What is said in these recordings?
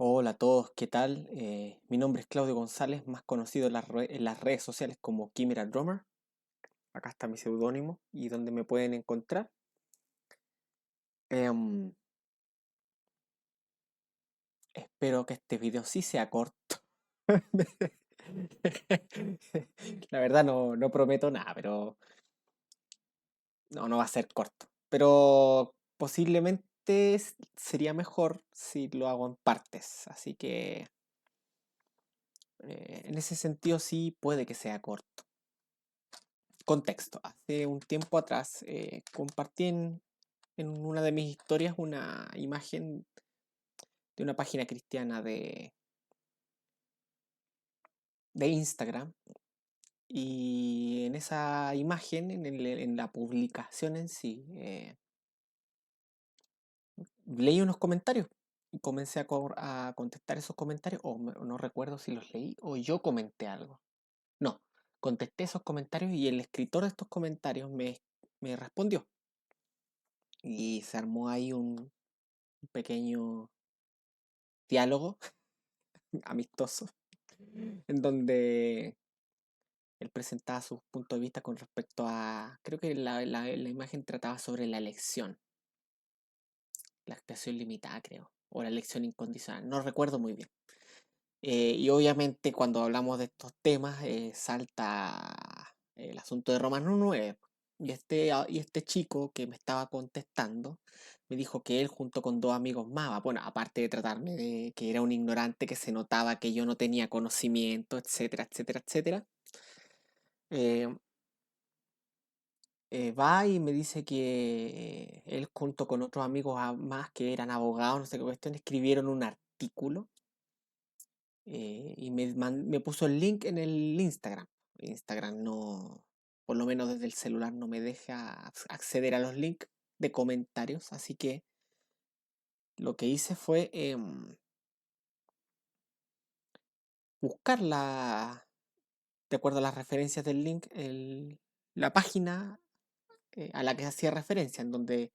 Hola a todos, ¿qué tal? Mi nombre es Claudio González, más conocido en las redes sociales como Kimera Drummer. Acá está mi seudónimo y donde me pueden encontrar. Em, Espero que este video sí sea corto. La verdad no prometo nada, pero no va a ser corto. Pero posiblemente sería mejor si lo hago en partes. Así que en ese sentido sí puede que sea corto. Contexto. Hace un tiempo atrás compartí en una de mis historias una imagen de una página cristiana de Instagram. Y en esa imagen, en la publicación en sí, leí unos comentarios y comencé a contestar esos comentarios, no recuerdo si los leí o yo comenté algo. No, contesté esos comentarios y el escritor de estos comentarios me respondió. Y se armó ahí un pequeño diálogo amistoso en donde él presentaba su punto de vista con respecto a, creo que la imagen trataba sobre la elección, la expresión limitada, creo, o la elección incondicional, no recuerdo muy bien. Y obviamente cuando hablamos de estos temas salta el asunto de Romanos 9. Y este chico que me estaba contestando me dijo que él junto con dos amigos más, bueno, aparte de tratarme de que era un ignorante, que se notaba que yo no tenía conocimiento, etcétera, etcétera, etcétera, eh, va y me dice que él junto con otros amigos más que eran abogados, no sé qué cuestión, escribieron un artículo y me puso el link en el Instagram. Instagram no, por lo menos desde el celular no me deja acceder a los links de comentarios, así que lo que hice fue buscar de acuerdo a las referencias del link, la página a la que hacía referencia, en donde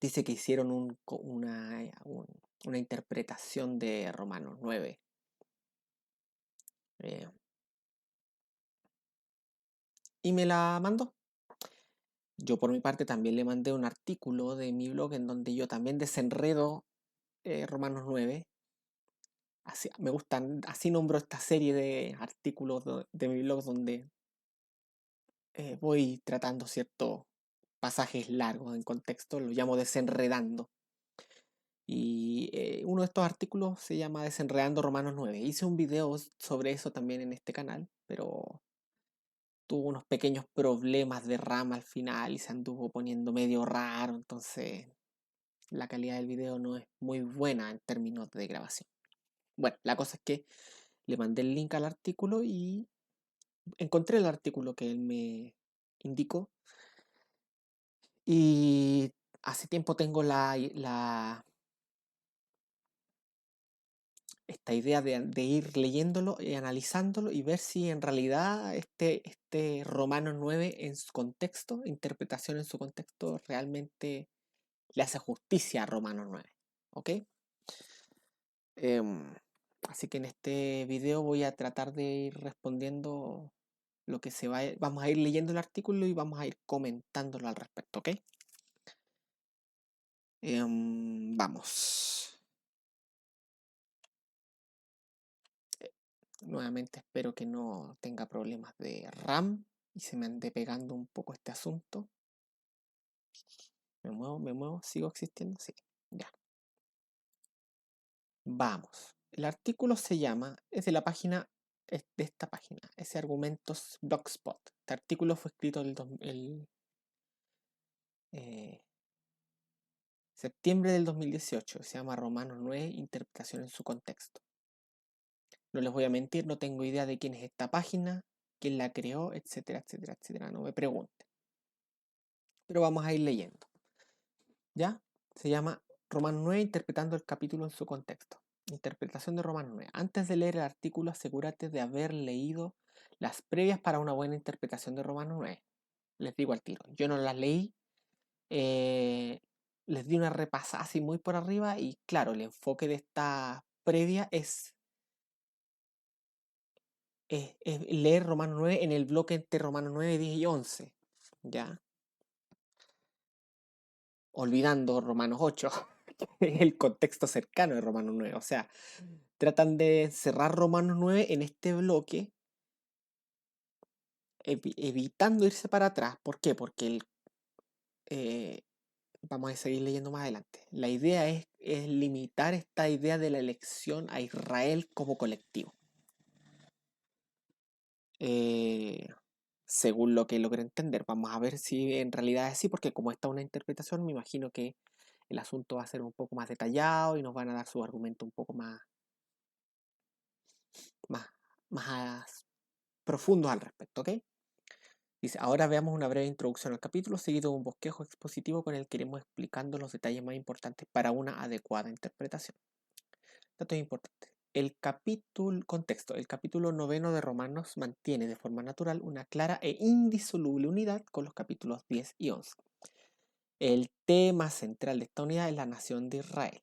dice que hicieron una interpretación de Romanos 9. eh, y me la mandó. Yo por mi parte también le mandé un artículo de mi blog en donde yo también desenredo Romanos 9. Así, me gustan, así nombro esta serie de artículos de mi blog donde voy tratando ciertos pasajes largos en contexto, lo llamo desenredando. Y uno de estos artículos se llama Desenredando Romanos 9. Hice un video sobre eso también en este canal, pero tuvo unos pequeños problemas de RAM al final y se anduvo poniendo medio raro, entonces la calidad del video no es muy buena en términos de grabación. Bueno, la cosa es que le mandé el link al artículo y encontré el artículo que él me indicó y hace tiempo tengo esta idea de ir leyéndolo y analizándolo y ver si en realidad este Romano 9 en su contexto, interpretación en su contexto, realmente le hace justicia a Romano 9. ¿Ok? Em, Así que en este video voy a tratar de ir respondiendo lo que se va. Vamos a ir leyendo el artículo y vamos a ir comentándolo al respecto, ¿ok? Vamos. Nuevamente espero que no tenga problemas de RAM y se me ande pegando un poco este asunto. Me muevo, sigo existiendo, sí. Ya. Vamos. El artículo se llama, es de la página, es de esta página, ese Argumentos Blogspot. Este artículo fue escrito el eh, septiembre del 2018. Se llama Romanos 9, interpretación en su contexto. No les voy a mentir, no tengo idea de quién es esta página, quién la creó, etcétera, etcétera, etcétera. No me pregunten. Pero vamos a ir leyendo. ¿Ya? Se llama Romanos 9, interpretando el capítulo en su contexto. Interpretación de Romanos 9. Antes de leer el artículo, asegúrate de haber leído las previas para una buena interpretación de Romanos 9. Les digo al tiro. Yo no las leí. eh, les di una repasada así muy por arriba y claro, el enfoque de esta previa es leer Romanos 9 en el bloque entre Romanos 9, 10 y 11, ¿ya? Olvidando Romanos 8, que es el contexto cercano de Romanos 9. O sea, tratan de cerrar Romanos 9 en este bloque, evitando irse para atrás. ¿Por qué? Porque eh, vamos a seguir leyendo más adelante. La idea es limitar esta idea de la elección a Israel como colectivo. Eh, según lo que logré entender, vamos a ver si en realidad es así, porque como esta es una interpretación, me imagino que el asunto va a ser un poco más detallado y nos van a dar su argumento un poco más, más profundos al respecto, ¿ok? Dice, ahora veamos una breve introducción al capítulo, seguido de un bosquejo expositivo con el que iremos explicando los detalles más importantes para una adecuada interpretación. Datos importantes. Contexto. El capítulo noveno de Romanos mantiene de forma natural una clara e indisoluble unidad con los capítulos 10 y 11. El tema central de esta unidad es la nación de Israel.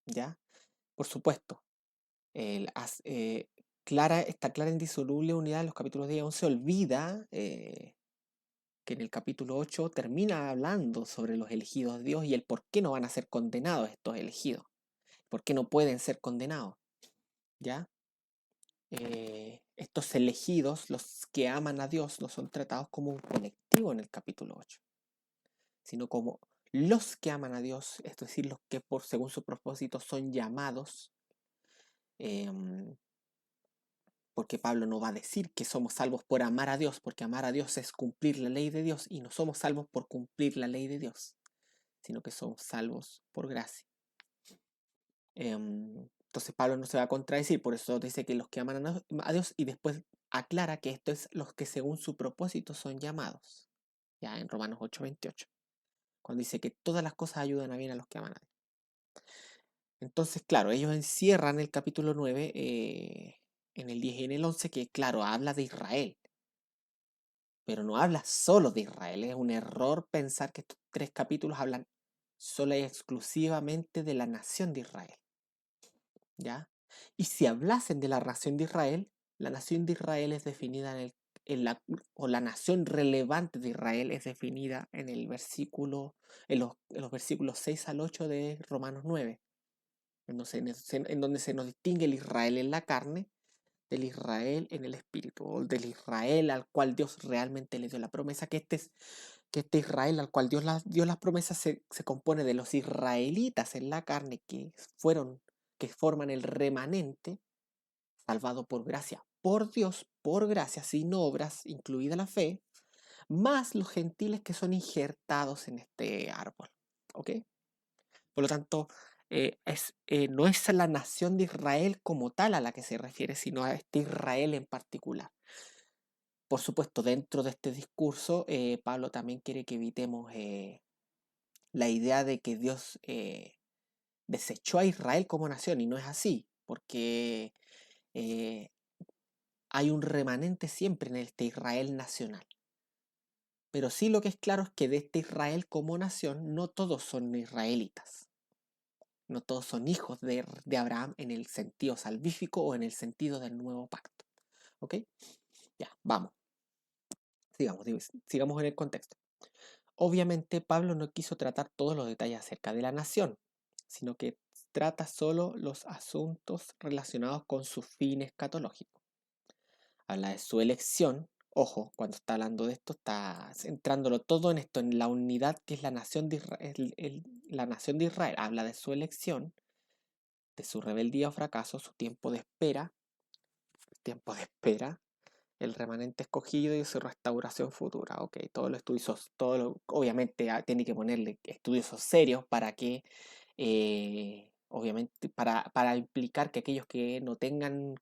¿Ya? Por supuesto, esta clara e indisoluble unidad en los capítulos 10 y 11 olvida que en el capítulo 8 termina hablando sobre los elegidos de Dios y el por qué no van a ser condenados estos elegidos, por qué no pueden ser condenados. ¿Ya? Estos elegidos, los que aman a Dios, no son tratados como un colectivo en el capítulo 8, sino como los que aman a Dios, es decir, los que por según su propósito son llamados, em, porque Pablo no va a decir que somos salvos por amar a Dios, porque amar a Dios es cumplir la ley de Dios y no somos salvos por cumplir la ley de Dios, sino que somos salvos por gracia. Entonces Pablo no se va a contradecir, por eso dice que los que aman a Dios y después aclara que esto es los que según su propósito son llamados, ya en Romanos 8:28, cuando dice que todas las cosas ayudan a bien a los que aman a Dios. Entonces, claro, ellos encierran el capítulo 9 en el 10 y en el 11, que claro, habla de Israel, pero no habla solo de Israel. Es un error pensar que estos tres capítulos hablan solo y exclusivamente de la nación de Israel. ¿Ya? Y si hablasen de la nación de Israel, la nación de Israel es definida o la nación relevante de Israel es definida en el versículo, en los versículos 6 al 8 de Romanos 9, en donde se nos distingue el Israel en la carne del Israel en el espíritu, o del Israel al cual Dios realmente le dio la promesa, que este Israel al cual Dios dio las promesas se compone de los israelitas en la carne que forman el remanente, salvado por gracia, por Dios, por gracia, sin obras, incluida la fe, más los gentiles que son injertados en este árbol. ¿Ok? Por lo tanto, no es la nación de Israel como tal a la que se refiere, sino a este Israel en particular. Por supuesto, dentro de este discurso, Pablo también quiere que evitemos la idea de que Dios desechó a Israel como nación, y no es así, porque eh, hay un remanente siempre en este Israel nacional. Pero sí lo que es claro es que de este Israel como nación, no todos son israelitas. No todos son hijos de Abraham en el sentido salvífico o en el sentido del nuevo pacto. ¿Ok? Ya, vamos. Sigamos en el contexto. Obviamente Pablo no quiso tratar todos los detalles acerca de la nación, sino que trata solo los asuntos relacionados con su fin escatológico. Habla de su elección. Ojo, cuando está hablando de esto, está centrándolo todo en esto, en la unidad que es la nación de Israel. La nación de Israel habla de su elección, de su rebeldía o fracaso, su tiempo de espera, el remanente escogido y su restauración futura. Ok, todos los estudios, obviamente tiene que ponerle estudios serios para que, obviamente, para implicar que aquellos que no tengan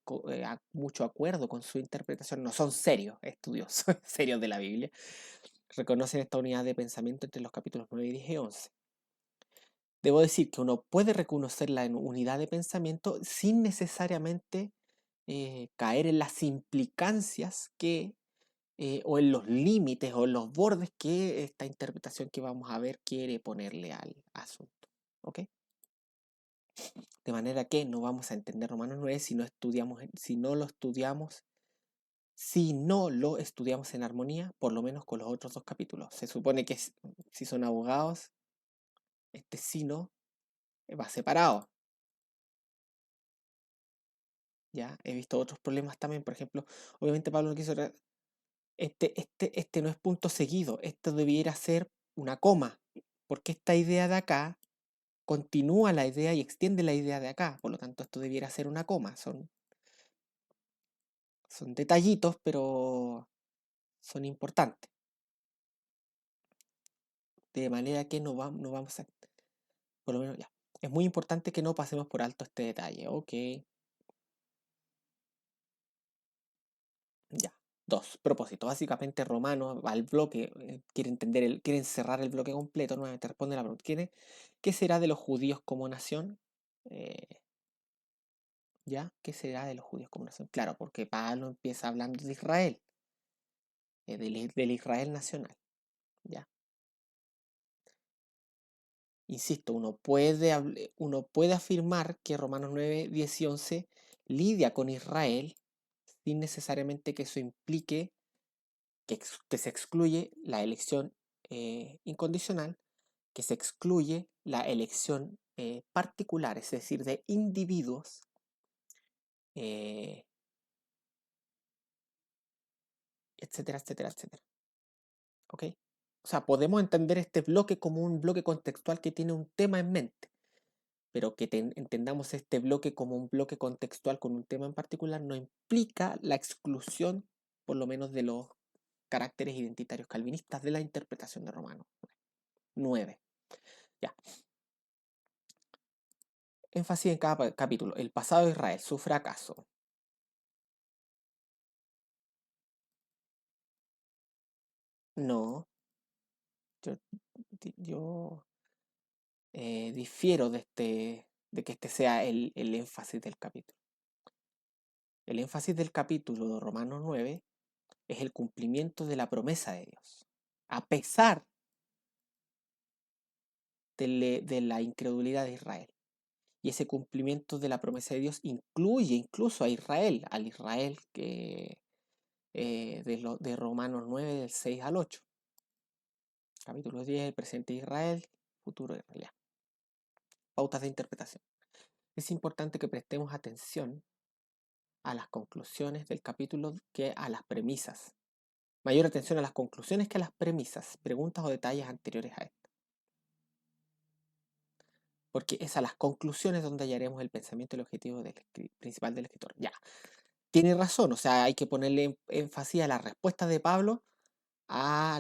mucho acuerdo con su interpretación no son serios estudios serios de la Biblia, reconocen esta unidad de pensamiento entre los capítulos 9, 10 y 11. Debo decir que uno puede reconocer la unidad de pensamiento sin necesariamente caer en las implicancias que o en los límites o en los bordes que esta interpretación que vamos a ver quiere ponerle al asunto. ¿Ok? De manera que no vamos a entender Romanos 9 si no estudiamos, si no lo estudiamos en armonía, por lo menos con los otros dos capítulos. Se supone que si son abogados, este si no va separado. Ya he visto otros problemas también, por ejemplo, obviamente Pablo no quiso este no es punto seguido, esto debiera ser una coma, porque esta idea de acá continúa la idea y extiende la idea de acá, por lo tanto esto debiera ser una coma, son detallitos, pero son importantes, de manera que no vamos a, por lo menos ya, es muy importante que no pasemos por alto este detalle, ok, ya. Dos, propósito. Básicamente Romano al bloque, quieren cerrar el bloque completo, nuevamente responde la pregunta. ¿Qué será de los judíos como nación? Eh, ¿Ya? ¿Qué será de los judíos como nación? Claro, porque Pablo empieza hablando de Israel, del Israel nacional. ¿Ya? Insisto, uno puede afirmar que Romanos 9, 10 y 11 lidia con Israel sin necesariamente que eso implique que se excluye la elección incondicional, que se excluye la elección particular, es decir, de individuos, eh, etcétera, etcétera, etcétera. ¿Ok? O sea, podemos entender este bloque como un bloque contextual que tiene un tema en mente, pero que entendamos este bloque como un bloque contextual con un tema en particular no implica la exclusión, por lo menos, de los caracteres identitarios calvinistas de la interpretación de Romanos 9. Ya. Énfasis en cada capítulo. El pasado de Israel, su fracaso. No, yo, yo difiero de que este sea el énfasis del capítulo. El énfasis del capítulo de Romanos 9 es el cumplimiento de la promesa de Dios, a pesar de la incredulidad de Israel. Y ese cumplimiento de la promesa de Dios incluye incluso a Israel, al Israel de Romanos 9, del 6 al 8. Capítulo 10, el presente de Israel, futuro de Israel. Pautas de interpretación. Es importante que prestemos atención a las conclusiones del capítulo que a las premisas. Mayor atención a las conclusiones que a las premisas, preguntas o detalles anteriores a esto. Porque es a las conclusiones donde hallaremos el pensamiento y el objetivo principal del escritor. Ya, tiene razón, o sea, hay que ponerle énfasis a la respuesta de Pablo a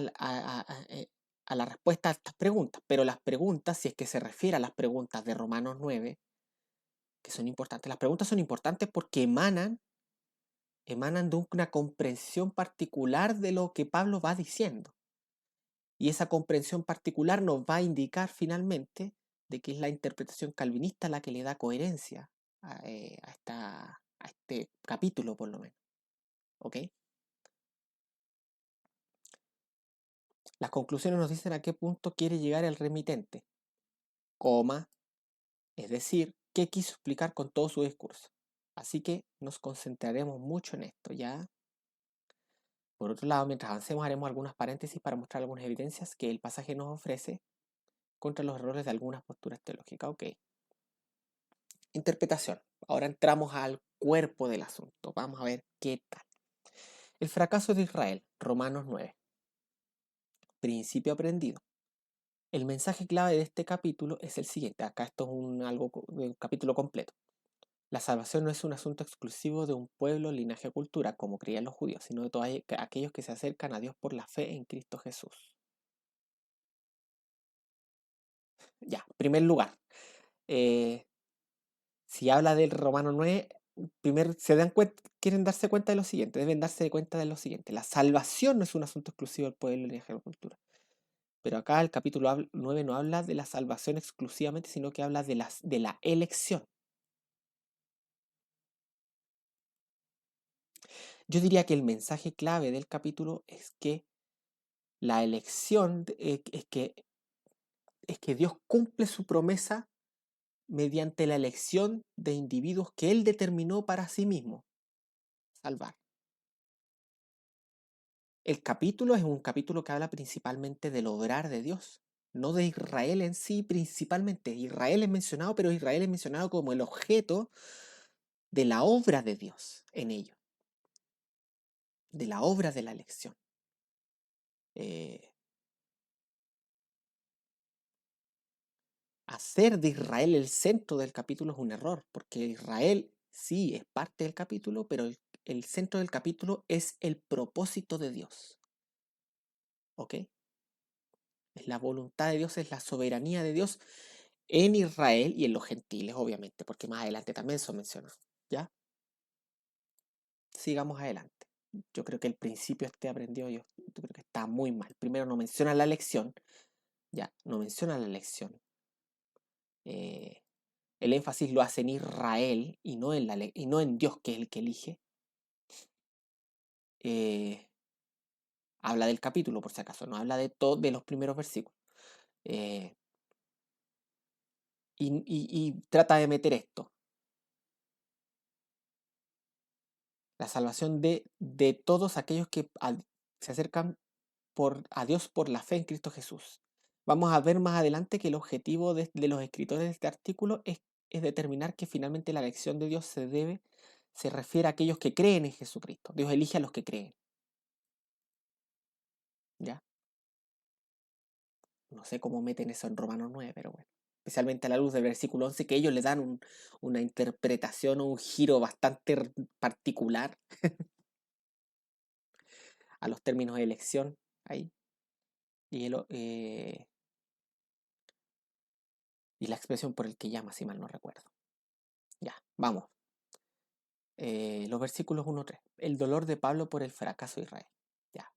la respuesta a estas preguntas. Pero las preguntas, si es que se refiere a las preguntas de Romanos 9, que son importantes, las preguntas son importantes porque emanan de una comprensión particular de lo que Pablo va diciendo. Y esa comprensión particular nos va a indicar finalmente de que es la interpretación calvinista la que le da coherencia a este capítulo, por lo menos. ¿Ok? Las conclusiones nos dicen a qué punto quiere llegar el remitente, coma, es decir, qué quiso explicar con todo su discurso. Así que nos concentraremos mucho en esto, ¿ya? Por otro lado, mientras avancemos haremos algunas paréntesis para mostrar algunas evidencias que el pasaje nos ofrece contra los errores de algunas posturas teológicas. Ok. Interpretación. Ahora entramos al cuerpo del asunto. Vamos a ver qué tal. El fracaso de Israel. Romanos 9. Principio aprendido. El mensaje clave de este capítulo es el siguiente. Acá esto es un capítulo completo. La salvación no es un asunto exclusivo de un pueblo, linaje o cultura, como creían los judíos, sino de todos aquellos que se acercan a Dios por la fe en Cristo Jesús. Ya, en primer lugar, eh, si habla del Romano 9, primero quieren darse cuenta de lo siguiente, deben darse cuenta de lo siguiente. La salvación no es un asunto exclusivo del pueblo, linaje o cultura. Pero acá el capítulo 9 no habla de la salvación exclusivamente, sino que habla de la elección. Yo diría que el mensaje clave del capítulo es que la elección, es que Dios cumple su promesa mediante la elección de individuos que Él determinó para sí mismo salvar. El capítulo es un capítulo que habla principalmente del obrar de Dios, no de Israel en sí principalmente. Israel es mencionado, pero Israel es mencionado como el objeto de la obra de Dios en ello, de la obra de la elección. Eh, Hacer de Israel el centro del capítulo es un error, porque Israel sí es parte del capítulo, pero el centro del capítulo es el propósito de Dios. ¿Ok? Es la voluntad de Dios, es la soberanía de Dios en Israel y en los gentiles, obviamente, porque más adelante también son mencionados. ¿Ya? Sigamos adelante. Yo creo que el principio aprendido, yo creo que está muy mal. Primero no menciona la elección, ya, no menciona la elección. Eh, el énfasis lo hace en Israel y no y no en Dios, que es el que elige. Eh, Habla del capítulo, por si acaso, no habla de los primeros versículos. Eh, y trata de meter esto, la salvación de todos aquellos que se acercan a Dios por la fe en Cristo Jesús. Vamos a ver más adelante que el objetivo de los escritores de este artículo es determinar que finalmente la elección de Dios se refiere a aquellos que creen en Jesucristo. Dios elige a los que creen. ¿Ya? No sé cómo meten eso en Romanos 9, pero bueno. Especialmente a la luz del versículo 11, que ellos le dan una interpretación o un giro bastante particular a los términos de elección ahí. Y, y la expresión por el que llama, si mal no recuerdo. Ya, vamos. Los versículos 1-3. El dolor de Pablo por el fracaso de Israel. Ya.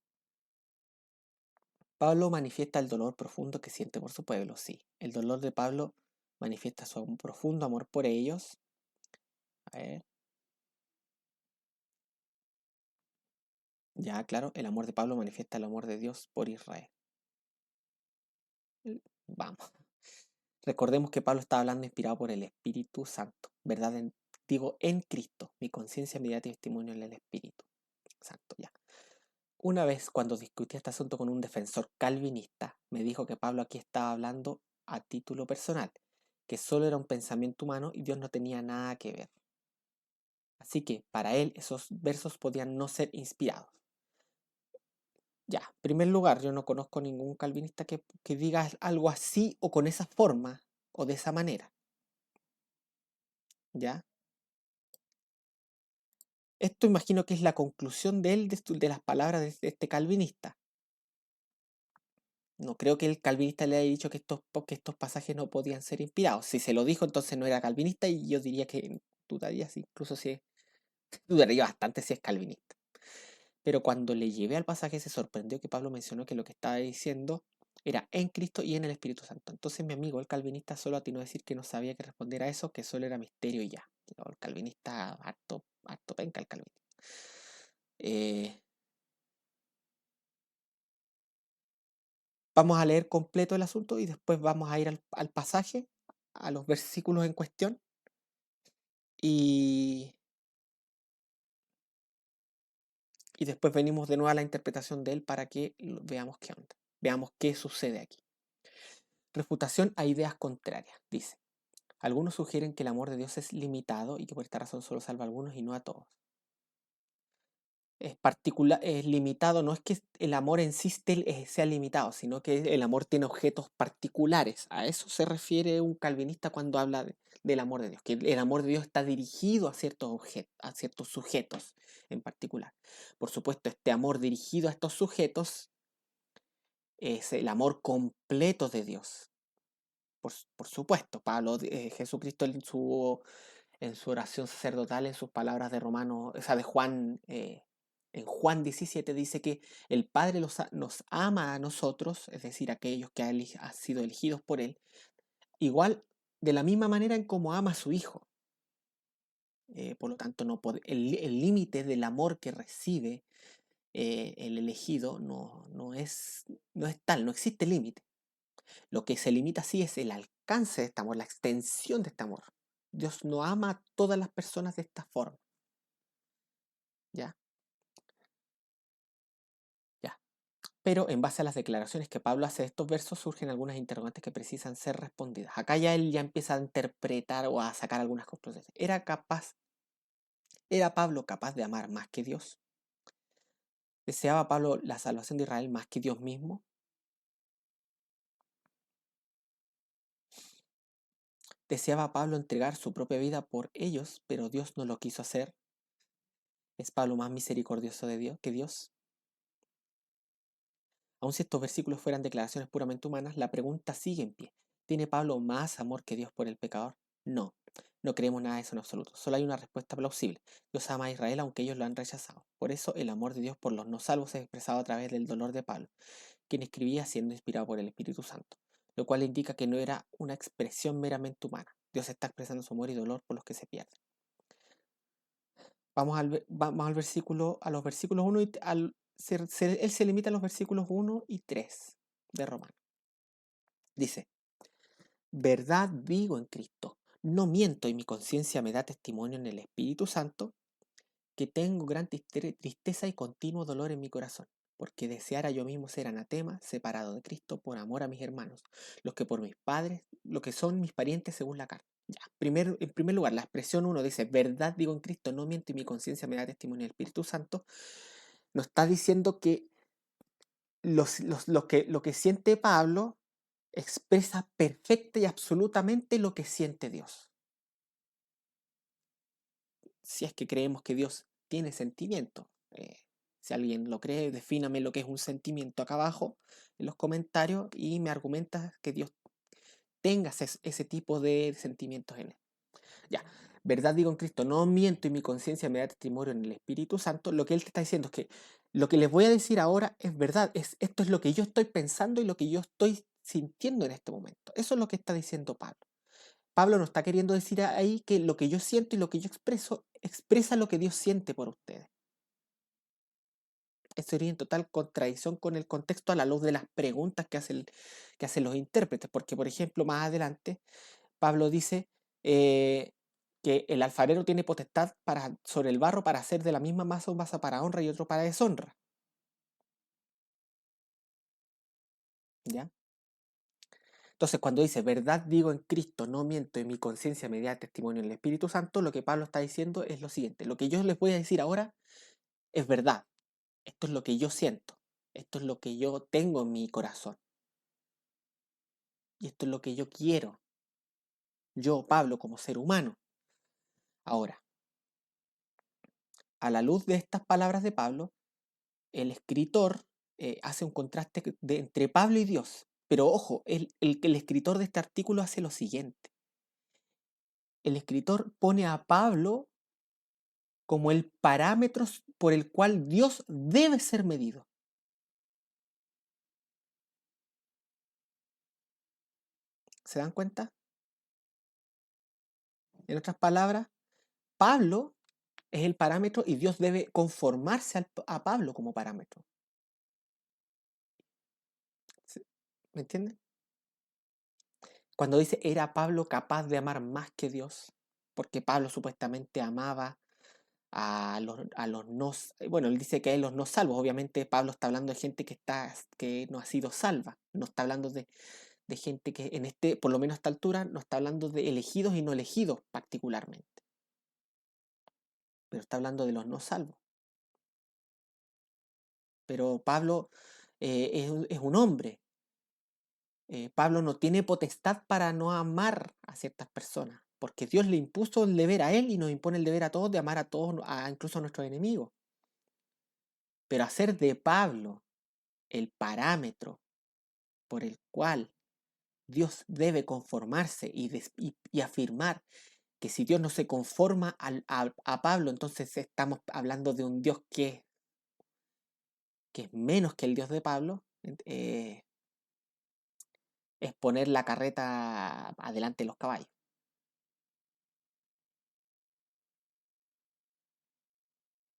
Pablo manifiesta el dolor profundo que siente por su pueblo, sí. El dolor de Pablo manifiesta su profundo amor por ellos. A ver. Ya, claro, el amor de Pablo manifiesta el amor de Dios por Israel. Vamos. Recordemos que Pablo estaba hablando inspirado por el Espíritu Santo, ¿verdad? Digo, en Cristo. Mi conciencia me da testimonio en el Espíritu Santo, ya. Una vez cuando discutí este asunto con un defensor calvinista, me dijo que Pablo aquí estaba hablando a título personal, que solo era un pensamiento humano y Dios no tenía nada que ver. Así que para él esos versos podían no ser inspirados. Ya, en primer lugar, yo no conozco ningún calvinista que diga algo así o con esa forma o de esa manera. ¿Ya? Esto imagino que es la conclusión de él, de las palabras de este calvinista. No creo que el calvinista le haya dicho que estos pasajes no podían ser inspirados. Si se lo dijo, entonces no era calvinista y yo diría que dudaría, incluso si dudaría bastante si es calvinista. Pero cuando le llevé al pasaje se sorprendió que Pablo mencionó que lo que estaba diciendo era en Cristo y en el Espíritu Santo. Entonces mi amigo, el calvinista, solo atinó a decir que no sabía qué responder a eso, que solo era misterio y ya. El calvinista, harto penca el calvinista. Eh, Vamos a leer completo el asunto y después vamos a ir al pasaje, a los versículos en cuestión y, y después venimos de nuevo a la interpretación de él para que veamos qué onda, veamos qué sucede aquí. Refutación a ideas contrarias, dice. Algunos sugieren que el amor de Dios es limitado y que por esta razón solo salva a algunos y no a todos. Es particular, es limitado, no es que el amor en sí sea limitado, sino que el amor tiene objetos particulares. A eso se refiere un calvinista cuando habla del amor de Dios, que el amor de Dios está dirigido a ciertos objetos, a ciertos sujetos en particular. Por supuesto, este amor dirigido a estos sujetos es el amor completo de Dios. Por supuesto, Jesucristo en su oración sacerdotal, en sus palabras de Romano, o sea, de Juan, en Juan 17 dice que el Padre nos ama a nosotros, es decir, aquellos que han sido elegidos por Él, igual de la misma manera en como ama a su Hijo. Por lo tanto, el límite del amor que recibe el elegido no es tal, no existe límite. Lo que se limita sí es el alcance de este amor, la extensión de este amor. Dios no ama a todas las personas de esta forma. ¿Ya? ¿Ya? Pero en base a las declaraciones que Pablo hace de estos versos surgen algunas interrogantes que precisan ser respondidas. Acá ya él ya empieza a interpretar o a sacar algunas conclusiones. ¿Era Pablo capaz de amar más que Dios? ¿Deseaba Pablo la salvación de Israel más que Dios mismo? ¿Deseaba Pablo entregar su propia vida por ellos, pero Dios no lo quiso hacer? ¿Es Pablo más misericordioso de Dios que Dios? Aun si estos versículos fueran declaraciones puramente humanas, la pregunta sigue en pie. ¿Tiene Pablo más amor que Dios por el pecador? No, no creemos nada de eso en absoluto. Solo hay una respuesta plausible. Dios ama a Israel aunque ellos lo han rechazado. Por eso el amor de Dios por los no salvos es expresado a través del dolor de Pablo, quien escribía siendo inspirado por el Espíritu Santo, lo cual indica que no era una expresión meramente humana. Dios está expresando su amor y dolor por los que se pierden. Vamos a los versículos 1 y él se limita a los versículos 1 y 3 de Romano. Dice, verdad digo en Cristo, no miento y mi conciencia me da testimonio en el Espíritu Santo que tengo gran tristeza y continuo dolor en mi corazón, porque deseara yo mismo ser anatema, separado de Cristo por amor a mis hermanos, los que por mis padres, lo que son mis parientes según la carne. Ya, en primer lugar, la expresión uno dice, verdad digo en Cristo, no miento y mi conciencia me da testimonio del Espíritu Santo, nos está diciendo que lo que siente Pablo expresa perfecta y absolutamente lo que siente Dios. Si es que creemos que Dios tiene sentimiento. Si alguien lo cree, defíname lo que es un sentimiento acá abajo en los comentarios y me argumentas que Dios tenga ese tipo de sentimientos en él. Ya, verdad digo en Cristo, no miento y mi conciencia me da testimonio en el Espíritu Santo. Lo que él te está diciendo es que lo que les voy a decir ahora es verdad, esto es lo que yo estoy pensando y lo que yo estoy sintiendo en este momento. Eso es lo que está diciendo Pablo. Pablo no está queriendo decir ahí que lo que yo siento y lo que yo expreso expresa lo que Dios siente por ustedes. Esto sería en total contradicción con el contexto a la luz de las preguntas que hacen los intérpretes, porque por ejemplo más adelante Pablo dice eh, que el alfarero tiene potestad sobre el barro para hacer de la misma masa un vaso para honra y otro para deshonra. ¿Ya? Entonces, cuando dice, verdad digo en Cristo, no miento y mi conciencia me da testimonio en el Espíritu Santo, lo que Pablo está diciendo es lo siguiente, lo que yo les voy a decir ahora es verdad, esto es lo que yo siento, esto es lo que yo tengo en mi corazón y esto es lo que yo quiero, yo, Pablo, como ser humano. Ahora, a la luz de estas palabras de Pablo, el escritor hace un contraste entre Pablo y Dios. Pero ojo, el escritor de este artículo hace lo siguiente. El escritor pone a Pablo como el parámetro por el cual Dios debe ser medido. ¿Se dan cuenta? En otras palabras, Pablo es el parámetro y Dios debe conformarse a Pablo como parámetro. ¿Me entienden? Cuando dice, ¿era Pablo capaz de amar más que Dios? Porque Pablo supuestamente amaba a los no, bueno, él dice que hay los no salvos. Obviamente Pablo está hablando de gente que no ha sido salva. No está hablando de gente que por lo menos a esta altura, no está hablando de elegidos y no elegidos particularmente. Pero está hablando de los no salvos. Pero Pablo es un hombre. Pablo no tiene potestad para no amar a ciertas personas, porque Dios le impuso el deber a él y nos impone el deber a todos de amar a todos, incluso a nuestros enemigos. Pero hacer de Pablo el parámetro por el cual Dios debe conformarse y afirmar que si Dios no se conforma a Pablo, entonces estamos hablando de un Dios que es menos que el Dios de Pablo, es poner la carreta adelante de los caballos.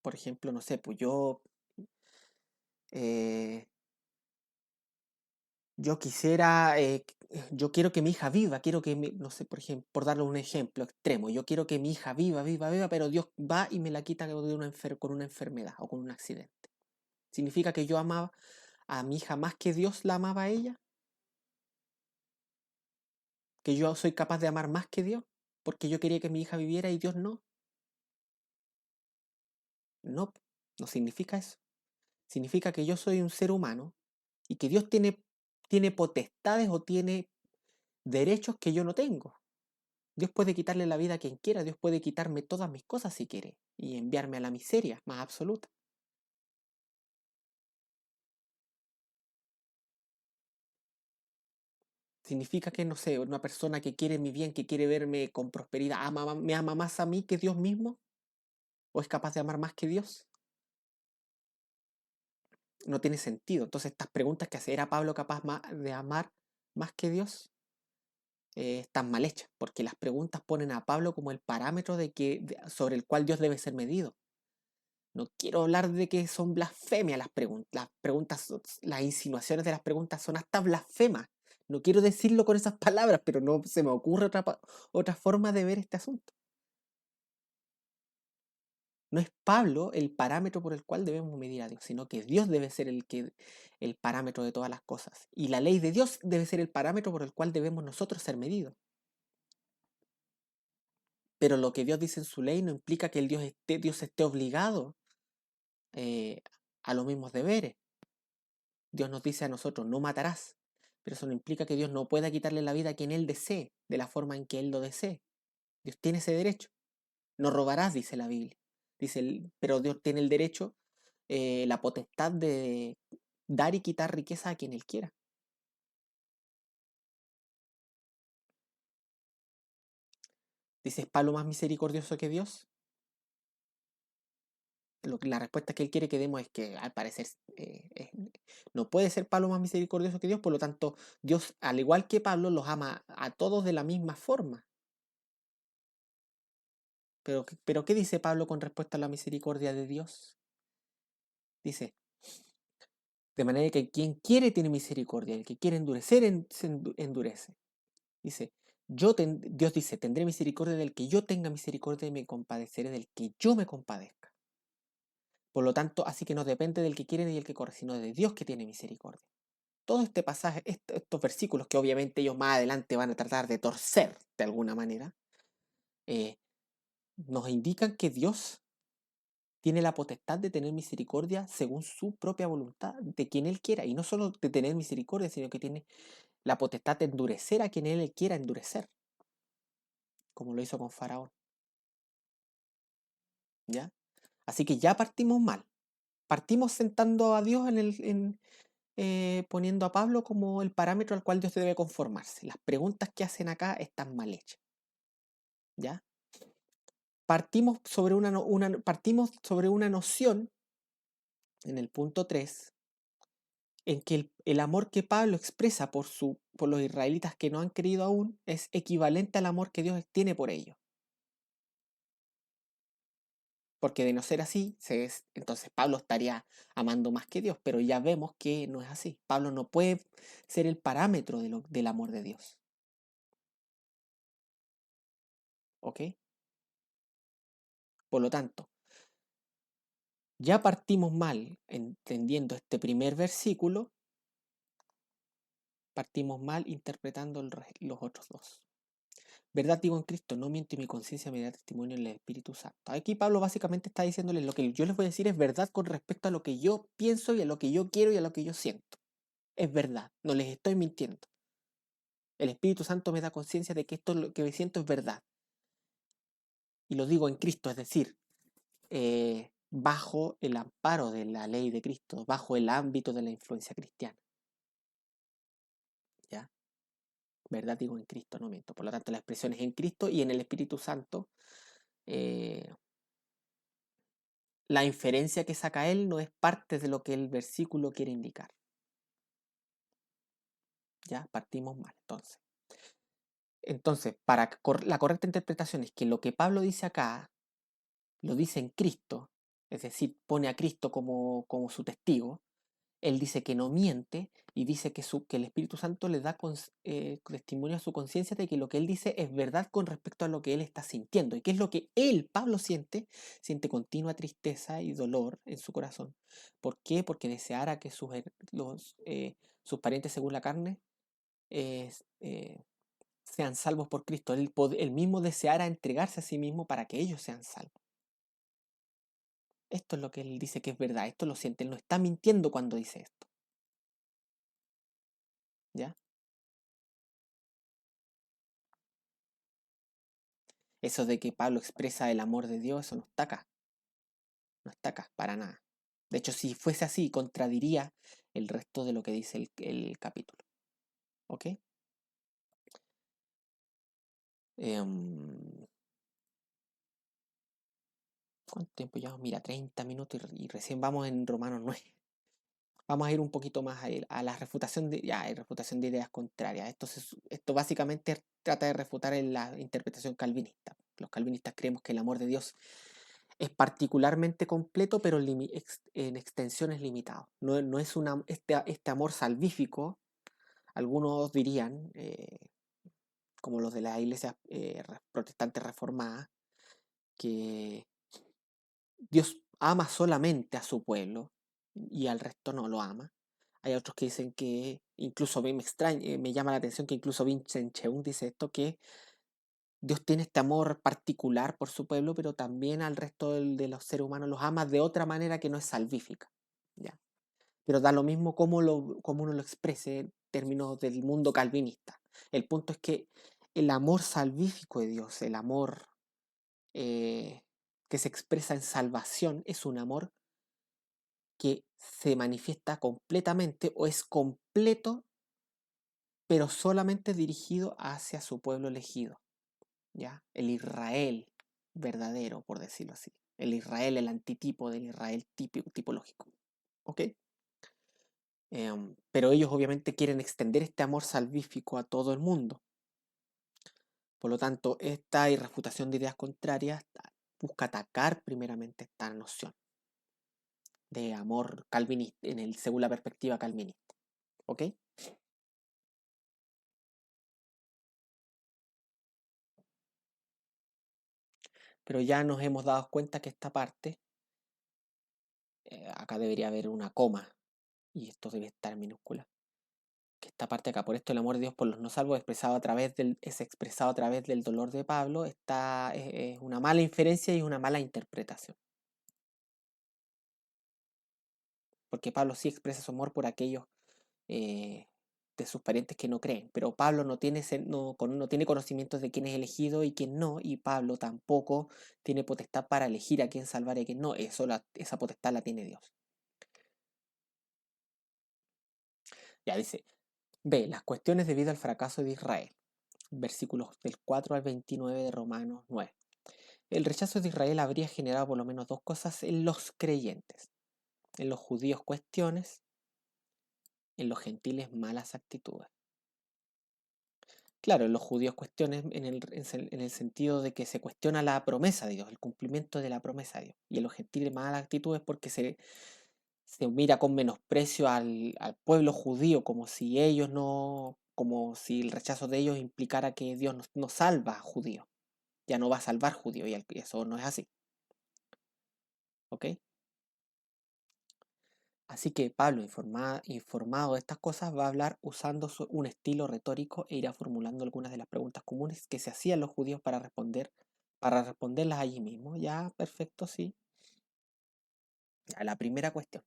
por ejemplo, no sé, pues eh, yo quisiera, yo quiero que mi hija viva, quiero que, no sé, por ejemplo, por darle un ejemplo extremo, yo quiero que mi hija viva, viva, viva, pero Dios va y me la quita con una enfermedad o con un accidente. ¿Significa que yo amaba a mi hija más que Dios la amaba a ella? ¿Que yo soy capaz de amar más que Dios? Porque yo quería que mi hija viviera y Dios no. No, no significa eso. Significa que yo soy un ser humano y que Dios tiene potestades o tiene derechos que yo no tengo. Dios puede quitarle la vida a quien quiera, Dios puede quitarme todas mis cosas si quiere y enviarme a la miseria más absoluta. Significa que, no sé, una persona que quiere mi bien, que quiere verme con prosperidad, me ama más a mí que Dios mismo, o es capaz de amar más que Dios. No tiene sentido. Entonces, estas preguntas que hace, ¿era Pablo capaz de amar más que Dios? Están mal hechas, porque las preguntas ponen a Pablo como el parámetro sobre el cual Dios debe ser medido. No quiero hablar de que son blasfemias las preguntas. Las insinuaciones de las preguntas son hasta blasfemas. No quiero decirlo con esas palabras, pero no se me ocurre otra forma de ver este asunto. No es Pablo el parámetro por el cual debemos medir a Dios, sino que Dios debe ser el parámetro de todas las cosas. Y la ley de Dios debe ser el parámetro por el cual debemos nosotros ser medidos. Pero lo que Dios dice en su ley no implica que Dios esté obligado eh, a los mismos deberes. Dios nos dice a nosotros, no matarás, pero eso no implica que Dios no pueda quitarle la vida a quien Él desee, de la forma en que Él lo desee. Dios tiene ese derecho. No robarás, dice la Biblia. Pero Dios tiene el derecho, la potestad de dar y quitar riqueza a quien Él quiera. ¿Dice, es Pablo más misericordioso que Dios? La respuesta que Él quiere que demos es que al parecer no puede ser Pablo más misericordioso que Dios, por lo tanto, Dios, al igual que Pablo, los ama a todos de la misma forma. Pero ¿qué dice Pablo con respecto a la misericordia de Dios? Dice, de manera que quien quiere tiene misericordia, el que quiere endurecer endurece. Dice, Dios dice, tendré misericordia del que yo tenga misericordia y me compadeceré del que yo me compadezca. Por lo tanto, así que no depende del que quiere ni del que corre, sino de Dios que tiene misericordia. Todo este pasaje, estos versículos que obviamente ellos más adelante van a tratar de torcer de alguna manera, eh, nos indican que Dios tiene la potestad de tener misericordia según su propia voluntad, de quien Él quiera, y no solo de tener misericordia, sino que tiene la potestad de endurecer a quien Él quiera endurecer, como lo hizo con Faraón, ¿ya? Así que ya partimos mal. Partimos sentando a Dios poniendo a Pablo como el parámetro al cual Dios debe conformarse. Las preguntas que hacen acá están mal hechas, ¿ya? Partimos sobre una noción en el punto 3 en que el amor que Pablo expresa por los israelitas que no han creído aún es equivalente al amor que Dios tiene por ellos. Porque de no ser así, entonces Pablo estaría amando más que Dios, pero ya vemos que no es así. Pablo no puede ser el parámetro del amor de Dios. ¿Ok? Por lo tanto, ya partimos mal entendiendo este primer versículo, partimos mal interpretando los otros dos. Verdad digo en Cristo, no miento y mi conciencia me da testimonio en el Espíritu Santo. Aquí Pablo básicamente está diciéndoles lo que yo les voy a decir es verdad con respecto a lo que yo pienso y a lo que yo quiero y a lo que yo siento. Es verdad, no les estoy mintiendo. El Espíritu Santo me da conciencia de que esto lo que siento es verdad. Y lo digo en Cristo, es decir, bajo el amparo de la ley de Cristo, bajo el ámbito de la influencia cristiana. ¿Ya? Verdad digo en Cristo, no miento. Por lo tanto, la expresión es en Cristo y en el Espíritu Santo. eh, la inferencia que saca él no es parte de lo que el versículo quiere indicar. Ya, partimos mal. Entonces, la correcta interpretación es que lo que Pablo dice acá, lo dice en Cristo, es decir, pone a Cristo como su testigo, él dice que no miente y dice que el Espíritu Santo le da testimonio a su conciencia de que lo que él dice es verdad con respecto a lo que él está sintiendo. ¿Y qué es lo que él, Pablo, siente? Siente continua tristeza y dolor en su corazón. ¿Por qué? Porque deseara que sus parientes según la carne eh, eh, sean salvos por Cristo. Él mismo deseara entregarse a sí mismo para que ellos sean salvos. Esto es lo que él dice que es verdad, esto lo siente, él no está mintiendo cuando dice esto, ¿ya? Eso de que Pablo expresa el amor de Dios, eso no está acá, no está acá, para nada. De hecho, si fuese así, contradiría el resto de lo que dice el capítulo, ¿ok? Em, ¿Cuánto tiempo llevamos? Mira, 30 minutos y recién vamos en Romanos 9. Vamos a ir un poquito más a la refutación refutación de ideas contrarias. Esto básicamente trata de refutar en la interpretación calvinista. Los calvinistas creemos que el amor de Dios es particularmente completo, pero en extensión es limitado. No es este amor salvífico, algunos dirían, como los de las iglesias protestantes reformadas, que Dios ama solamente a su pueblo y al resto no lo ama. Hay otros que dicen que, incluso me llama la atención que incluso Vincent Cheung dice esto, que Dios tiene este amor particular por su pueblo, pero también al resto de los seres humanos los ama de otra manera que no es salvífica. ¿Ya? Pero da lo mismo cómo uno lo exprese en términos del mundo calvinista. El punto es que el amor salvífico de Dios, el amor eh, que se expresa en salvación, es un amor que se manifiesta completamente o es completo, pero solamente dirigido hacia su pueblo elegido, ¿ya? El Israel verdadero, por decirlo así. El Israel, el antitipo del Israel típico, tipológico, ¿ok? Pero ellos obviamente quieren extender este amor salvífico a todo el mundo. Por lo tanto, esta irrefutación de ideas contrarias busca atacar primeramente esta noción de amor calvinista, según la perspectiva calvinista. ¿Ok? Pero ya nos hemos dado cuenta que esta parte, acá debería haber una coma, y esto debe estar en minúscula. Que esta parte acá, por esto el amor de Dios por los no salvos es expresado a través del dolor de Pablo, es una mala inferencia y una mala interpretación. Porque Pablo sí expresa su amor por aquellos eh, de sus parientes que no creen, pero Pablo no tiene conocimientos de quién es elegido y quién no, y Pablo tampoco tiene potestad para elegir a quién salvar y a quién no, esa potestad la tiene Dios. Ya dice, ve, las cuestiones debido al fracaso de Israel, versículos del 4 al 29 de Romanos 9. El rechazo de Israel habría generado por lo menos dos cosas en los creyentes, en los judíos cuestiones, en los gentiles malas actitudes. Claro, en los judíos cuestiones en el sentido de que se cuestiona la promesa de Dios, el cumplimiento de la promesa de Dios. Y en los gentiles malas actitudes porque se mira con menosprecio al pueblo judío, como si el rechazo de ellos implicara que Dios no salva a judíos, ya no va a salvar judíos, y eso no es así. ¿Ok? Así que Pablo, informado de estas cosas, va a hablar usando un estilo retórico e irá formulando algunas de las preguntas comunes que se hacían los judíos para responderlas allí mismo. Ya, perfecto, sí. Ya, la primera cuestión.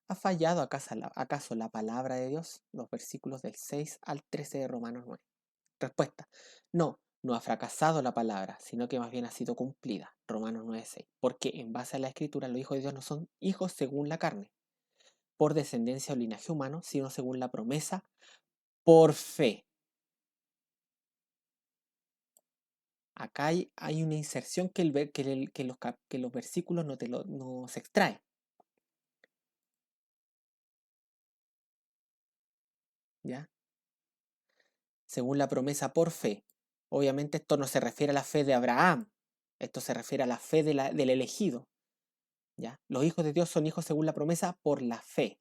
¿Ha fallado acaso la palabra de Dios? Los versículos del 6 al 13 de Romanos 9. Respuesta. No, no ha fracasado la palabra, sino que más bien ha sido cumplida. Romanos 9:6. Porque en base a la escritura los hijos de Dios no son hijos según la carne por descendencia o linaje humano, sino según la promesa, por fe. Acá hay una inserción que los versículos no se extrae, ¿ya? Según la promesa por fe. Obviamente esto no se refiere a la fe de Abraham, esto se refiere a la fe del elegido. ¿Ya? Los hijos de Dios son hijos según la promesa por la fe.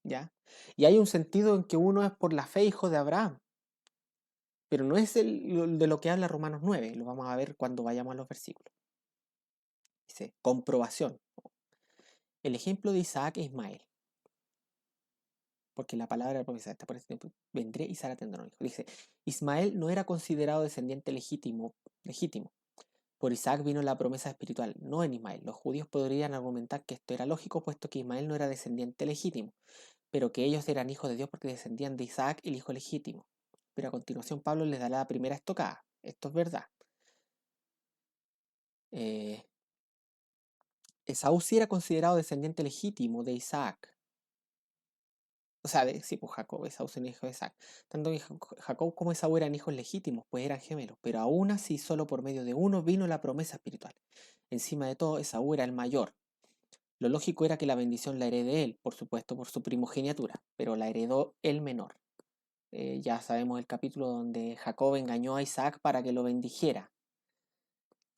¿Ya? Y hay un sentido en que uno es por la fe hijo de Abraham, pero no es de lo que habla Romanos 9, lo vamos a ver cuando vayamos a los versículos. Dice, comprobación. El ejemplo de Isaac e Ismael, porque la palabra de la promesa está por este tiempo, vendré y Sara tendrá un hijo. Dice, Ismael no era considerado descendiente legítimo. Por Isaac vino la promesa espiritual, no en Ismael. Los judíos podrían argumentar que esto era lógico, puesto que Ismael no era descendiente legítimo, pero que ellos eran hijos de Dios porque descendían de Isaac, el hijo legítimo. Pero a continuación Pablo les dará la primera estocada. Esto es verdad. Eh, Esaú sí era considerado descendiente legítimo de Isaac. O sea, sí, pues Jacob, Esaú es el hijo de Isaac. Tanto Jacob como Esaú eran hijos legítimos, pues eran gemelos, pero aún así solo por medio de uno vino la promesa espiritual. Encima de todo, Esaú era el mayor. Lo lógico era que la bendición la herede él, por supuesto, por su primogenitura, pero la heredó el menor. Ya sabemos el capítulo donde Jacob engañó a Isaac para que lo bendijera.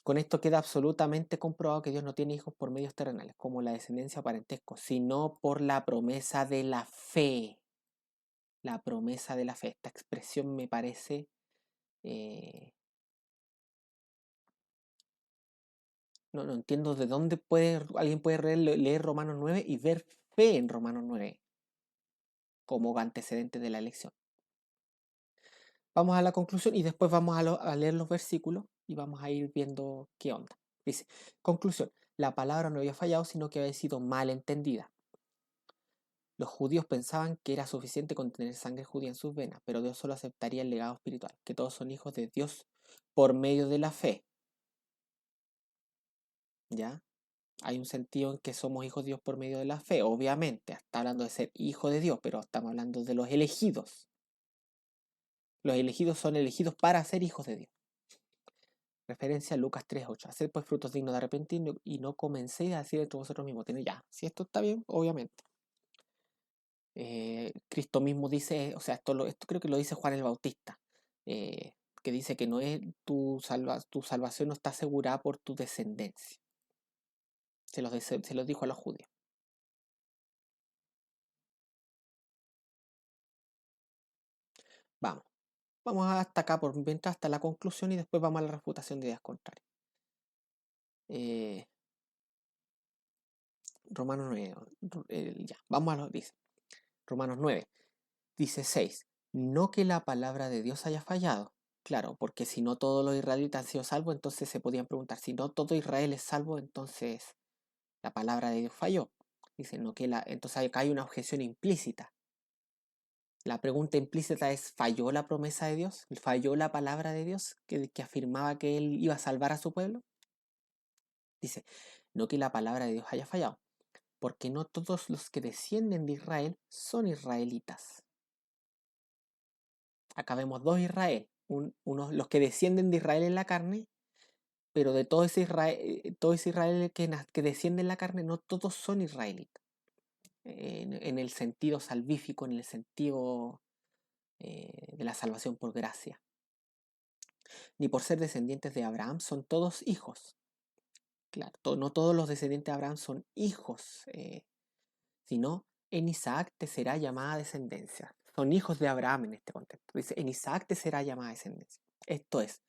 Con esto queda absolutamente comprobado que Dios no tiene hijos por medios terrenales, como la descendencia o parentesco, sino por la promesa de la fe. La promesa de la fe. Esta expresión me parece... no entiendo de dónde alguien puede leer Romanos 9 y ver fe en Romanos 9 como antecedente de la elección. Vamos a la conclusión y después vamos a leer los versículos y vamos a ir viendo qué onda. Dice, conclusión, la palabra no había fallado, sino que había sido mal entendida. Los judíos pensaban que era suficiente con tener sangre judía en sus venas, pero Dios solo aceptaría el legado espiritual, que todos son hijos de Dios por medio de la fe. ¿Ya? Hay un sentido en que somos hijos de Dios por medio de la fe, obviamente. Está hablando de ser hijo de Dios, pero estamos hablando de los elegidos. Los elegidos son elegidos para ser hijos de Dios. Referencia a Lucas 3:8. Haced pues frutos dignos de arrepentir y no comencéis a decir entre vosotros mismos. Ya, si esto está bien, obviamente. Cristo mismo dice, o sea, esto creo que lo dice Juan el Bautista, que dice que no es tu salvación no está asegurada por tu descendencia. Se los dijo a los judíos. Vamos. Vamos hasta acá por mientras, hasta la conclusión y después vamos a la refutación de ideas contrarias. Eh, Romanos 9. Ya, vamos a lo dice. Romanos 9. Dice 6. No que la palabra de Dios haya fallado. Claro, porque si no todos los israelitas han sido salvos, entonces se podían preguntar, si no todo Israel es salvo, entonces la palabra de Dios falló. Dice, no que entonces acá hay una objeción implícita. La pregunta implícita es, ¿falló la promesa de Dios? ¿Falló la palabra de Dios que afirmaba que Él iba a salvar a su pueblo? Dice, no que la palabra de Dios haya fallado, porque no todos los que descienden de Israel son israelitas. Acá vemos dos Israel, los que descienden de Israel en la carne, pero de todo ese Israel que desciende en la carne, no todos son israelitas. En el sentido salvífico, en el sentido de la salvación por gracia. Ni por ser descendientes de Abraham son todos hijos. Claro, no todos los descendientes de Abraham son hijos, sino en Isaac te será llamada descendencia. Son hijos de Abraham en este contexto. Dice, en Isaac te será llamada descendencia. Esto es,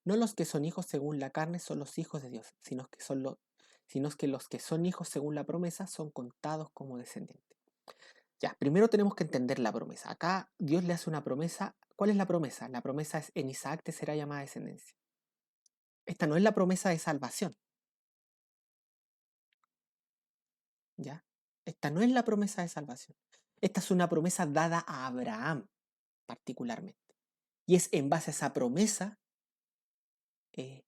no los que son hijos según la carne son los hijos de Dios, sino que los que son hijos según la promesa son contados como descendientes. Ya, primero tenemos que entender la promesa. Acá Dios le hace una promesa. ¿Cuál es la promesa? La promesa es, en Isaac te será llamada descendencia. Esta no es la promesa de salvación, ¿ya? Esta no es la promesa de salvación. Esta es una promesa dada a Abraham, particularmente. Y es en base a esa promesa eh,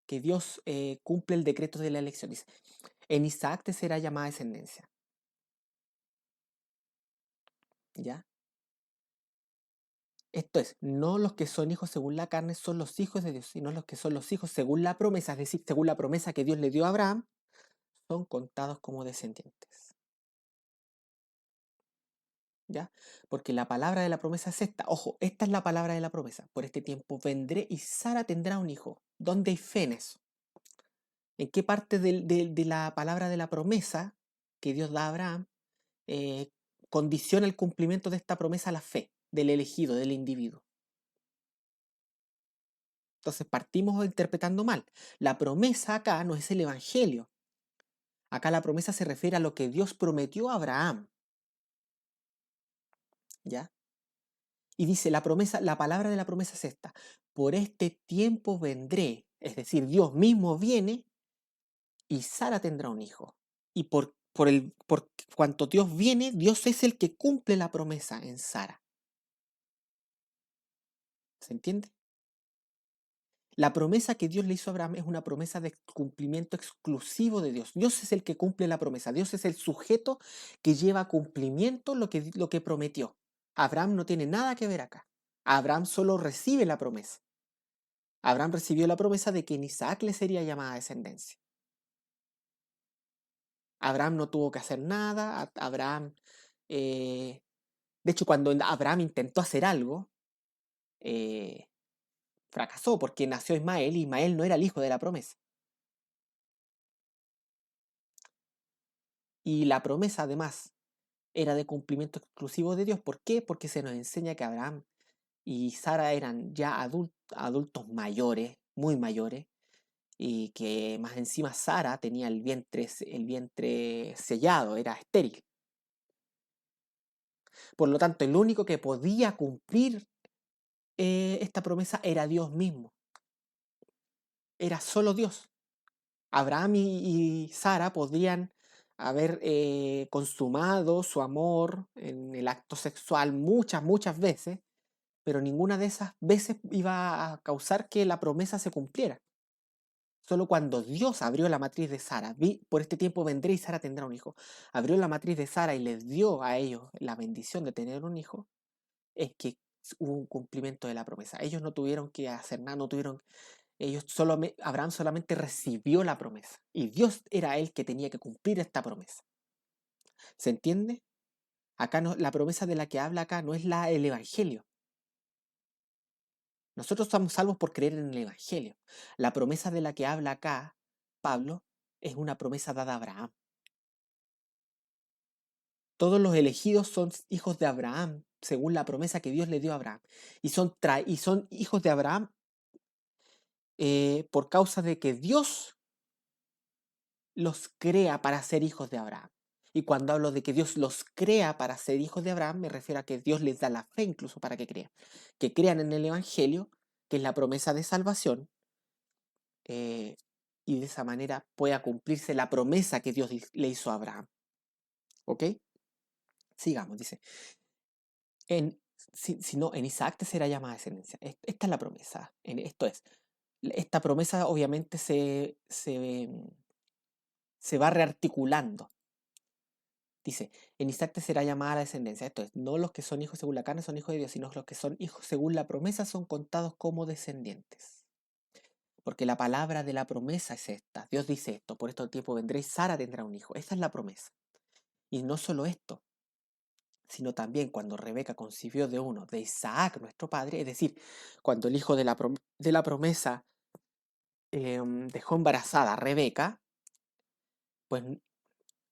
que Dios cumple el decreto de la elección. Dice, en Isaac te será llamada descendencia, ¿ya? Esto es, no los que son hijos según la carne son los hijos de Dios, sino los que son los hijos según la promesa, es decir, según la promesa que Dios le dio a Abraham, son contados como descendientes. ¿Ya? Porque la palabra de la promesa es esta. Ojo, esta es la palabra de la promesa. Por este tiempo vendré y Sara tendrá un hijo. ¿Dónde hay fe en eso? ¿En qué parte de la palabra de la promesa que Dios da a Abraham eh, condiciona el cumplimiento de esta promesa a la fe del elegido, del individuo? Entonces partimos interpretando mal. La promesa acá no es el evangelio. Acá la promesa se refiere a lo que Dios prometió a Abraham, ¿ya? Y dice la promesa, la palabra de la promesa es esta: por este tiempo vendré, es decir, Dios mismo viene y Sara tendrá un hijo. Y por cuanto Dios viene, Dios es el que cumple la promesa en Sara. ¿Se entiende? La promesa que Dios le hizo a Abraham es una promesa de cumplimiento exclusivo de Dios. Dios es el que cumple la promesa. Dios es el sujeto que lleva a cumplimiento lo que prometió. Abraham no tiene nada que ver acá. Abraham solo recibe la promesa. Abraham recibió la promesa de que en Isaac le sería llamada descendencia. Abraham no tuvo que hacer nada. Abraham, eh, de hecho, cuando Abraham intentó hacer algo, eh, fracasó porque nació Ismael y Ismael no era el hijo de la promesa. Y la promesa, además, era de cumplimiento exclusivo de Dios. ¿Por qué? Porque se nos enseña que Abraham y Sara eran ya adultos mayores, muy mayores, y que más encima Sara tenía el vientre sellado, era estéril. Por lo tanto, el único que podía cumplir esta promesa era Dios mismo, era solo Dios. Abraham y Sara podrían haber consumado su amor en el acto sexual muchas veces, pero ninguna de esas veces iba a causar que la promesa se cumpliera. Solo cuando Dios abrió la matriz de Sara, por este tiempo vendré y Sara tendrá un hijo, abrió la matriz de Sara y les dio a ellos la bendición de tener un hijo, es que hubo un cumplimiento de la promesa. Ellos no tuvieron que hacer nada, no tuvieron, Abraham solamente recibió la promesa y Dios era el que tenía que cumplir esta promesa. ¿Se entiende? Acá no, la promesa de la que habla acá no es el evangelio. Nosotros estamos salvos por creer en el Evangelio. La promesa de la que habla acá Pablo es una promesa dada a Abraham. Todos los elegidos son hijos de Abraham, según la promesa que Dios le dio a Abraham. Y son hijos de Abraham por causa de que Dios los crea para ser hijos de Abraham. Y cuando hablo de que Dios los crea para ser hijos de Abraham, me refiero a que Dios les da la fe incluso para que crean. Que crean en el Evangelio, que es la promesa de salvación, eh, y de esa manera pueda cumplirse la promesa que Dios le hizo a Abraham. ¿Ok? Sigamos, dice. Si no, en Isaac te será llamada descendencia. Esta es la promesa. Esto es, esta promesa obviamente se va rearticulando. Dice, en Isaac te será llamada la descendencia. Esto es, no los que son hijos según la carne son hijos de Dios, sino los que son hijos según la promesa son contados como descendientes. Porque la palabra de la promesa es esta. Dios dice esto, por este tiempo vendré y Sara tendrá un hijo. Esta es la promesa. Y no solo esto, sino también cuando Rebeca concibió de uno, de Isaac, nuestro padre, es decir, cuando el hijo de la promesa dejó embarazada a Rebeca, pues,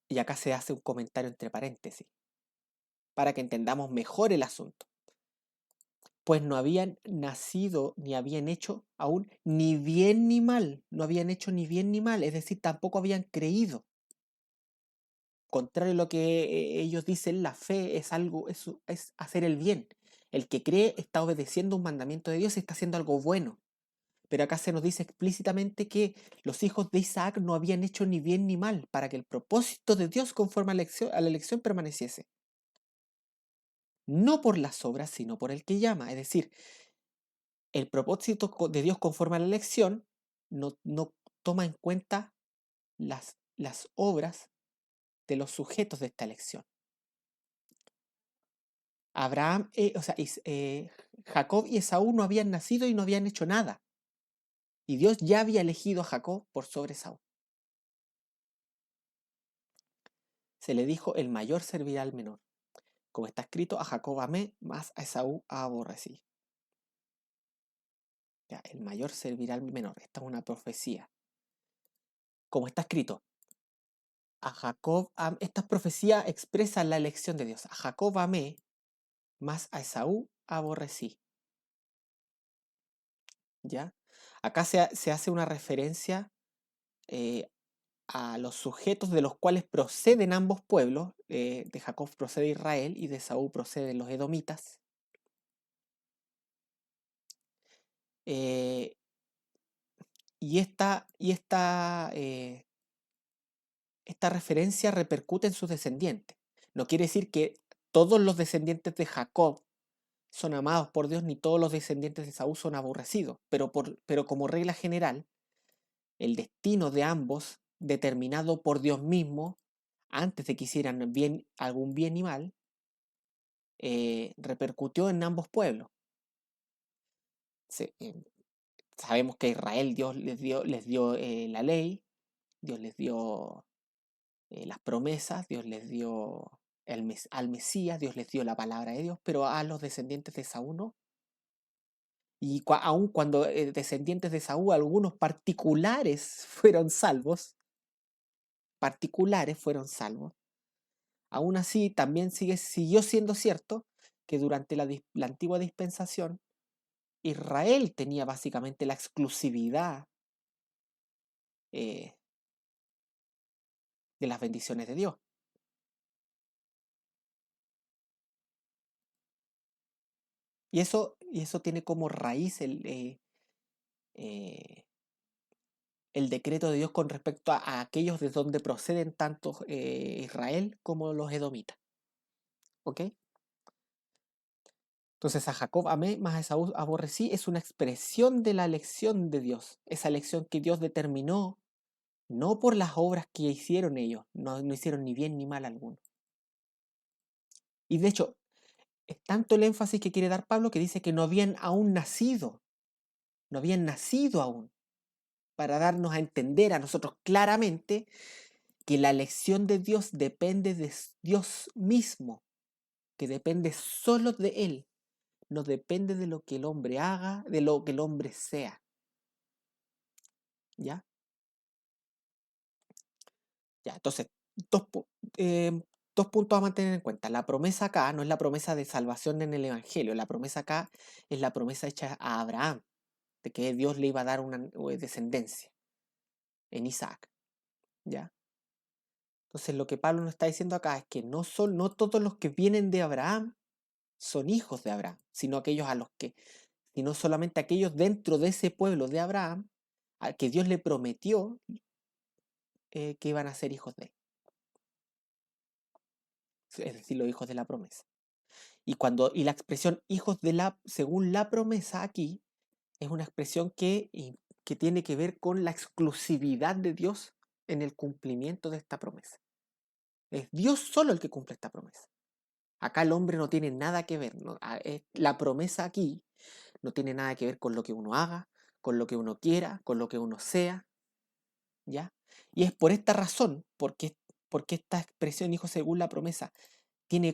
y acá se hace un comentario entre paréntesis, para que entendamos mejor el asunto. Pues no habían nacido ni habían hecho aún ni bien ni mal, no habían hecho ni bien ni mal, es decir, tampoco habían creído. Contrario a lo que ellos dicen, la fe es algo, es hacer el bien. El que cree está obedeciendo un mandamiento de Dios y está haciendo algo bueno. Pero acá se nos dice explícitamente que los hijos de Isaac no habían hecho ni bien ni mal para que el propósito de Dios conforme a la elección permaneciese. No por las obras, sino por el que llama. Es decir, el propósito de Dios conforme a la elección no toma en cuenta las obras de los sujetos de esta elección. Abraham, Jacob y Esaú no habían nacido y no habían hecho nada. Y Dios ya había elegido a Jacob por sobre Esaú. Se le dijo, el mayor servirá al menor. Como está escrito, a Jacob amé, más a Esaú aborrecí. Ya, el mayor servirá al menor. Esta es una profecía. como está escrito, a Jacob, estas profecías expresan la elección de Dios. A Jacob amé, mas a Esaú aborrecí. ¿Ya? Acá se hace una referencia eh, a los sujetos de los cuales proceden ambos pueblos. De Jacob procede Israel y de Esaú proceden los edomitas. Eh, esta referencia repercute en sus descendientes. No quiere decir que todos los descendientes de Jacob son amados por Dios, ni todos los descendientes de Esaú son aborrecidos, pero como regla general, el destino de ambos, determinado por Dios mismo, antes de que hicieran bien, algún bien y mal, repercutió en ambos pueblos. Se- eh, Sabemos que a Israel Dios les dio la ley, Dios les dio las promesas, Dios les dio al Mesías, Dios les dio la palabra de Dios, pero a los descendientes de Saúl no. Y aun cuando descendientes de Saúl, algunos particulares fueron salvos, aún así también siguió siendo cierto que durante la antigua dispensación, Israel tenía básicamente la exclusividad eh, de las bendiciones de Dios. Y eso tiene como raíz eh, el decreto de Dios con respecto a aquellos de donde proceden tanto Israel como los edomitas. ¿Ok? Entonces a Jacob amé, mas a Esaú aborrecí, es una expresión de la elección de Dios, esa elección que Dios determinó, no por las obras que hicieron ellos, no hicieron ni bien ni mal alguno. Y de hecho, es tanto el énfasis que quiere dar Pablo que dice que no habían nacido aún, para darnos a entender a nosotros claramente que la elección de Dios depende de Dios mismo, que depende solo de Él, no depende de lo que el hombre haga, de lo que el hombre sea. ¿Ya? Ya, entonces, dos, eh, dos puntos a mantener en cuenta. La promesa acá no es la promesa de salvación en el Evangelio, la promesa acá es la promesa hecha a Abraham, de que Dios le iba a dar una descendencia en Isaac. ¿Ya? Entonces, lo que Pablo nos está diciendo acá es que no todos los que vienen de Abraham son hijos de Abraham, sino solamente aquellos dentro de ese pueblo de Abraham, al que Dios le prometió que iban a ser hijos de él, es decir, los hijos de la promesa. Y la expresión hijos según la promesa aquí, es una expresión que tiene que ver con la exclusividad de Dios en el cumplimiento de esta promesa. Es Dios solo el que cumple esta promesa. Acá el hombre no tiene nada que ver, ¿no? La promesa aquí no tiene nada que ver con lo que uno haga, con lo que uno quiera, con lo que uno sea, ¿ya? Y es por esta razón, porque esta expresión hijo según la promesa tiene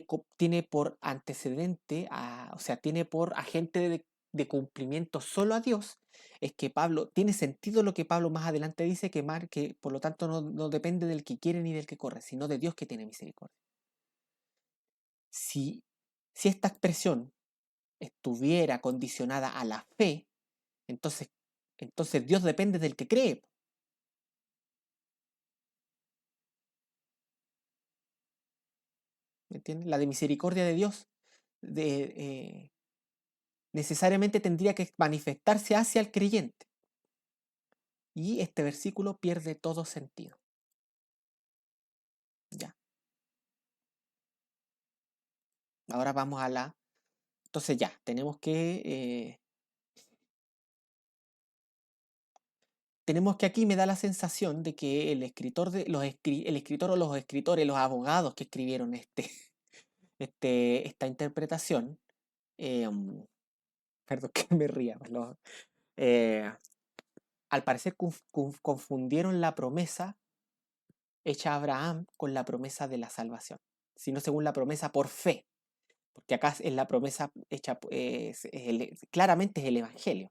por antecedente, o sea, tiene por agente de cumplimiento solo a Dios, es que tiene sentido lo que Pablo más adelante dice, que por lo tanto no depende del que quiere ni del que corre, sino de Dios que tiene misericordia. Si, si esta expresión estuviera condicionada a la fe, entonces, entonces Dios depende del que cree. ¿Me entiendes? La de misericordia de Dios necesariamente tendría que manifestarse hacia el creyente. Y este versículo pierde todo sentido. Ya. Ahora vamos a la. Entonces ya, tenemos que aquí me da la sensación de que el escritor el escritor o los escritores, los abogados que escribieron esta interpretación, perdón que me ría, eh, al parecer confundieron la promesa hecha a Abraham con la promesa de la salvación, sino según la promesa por fe, porque acá es la promesa hecha, claramente es el Evangelio,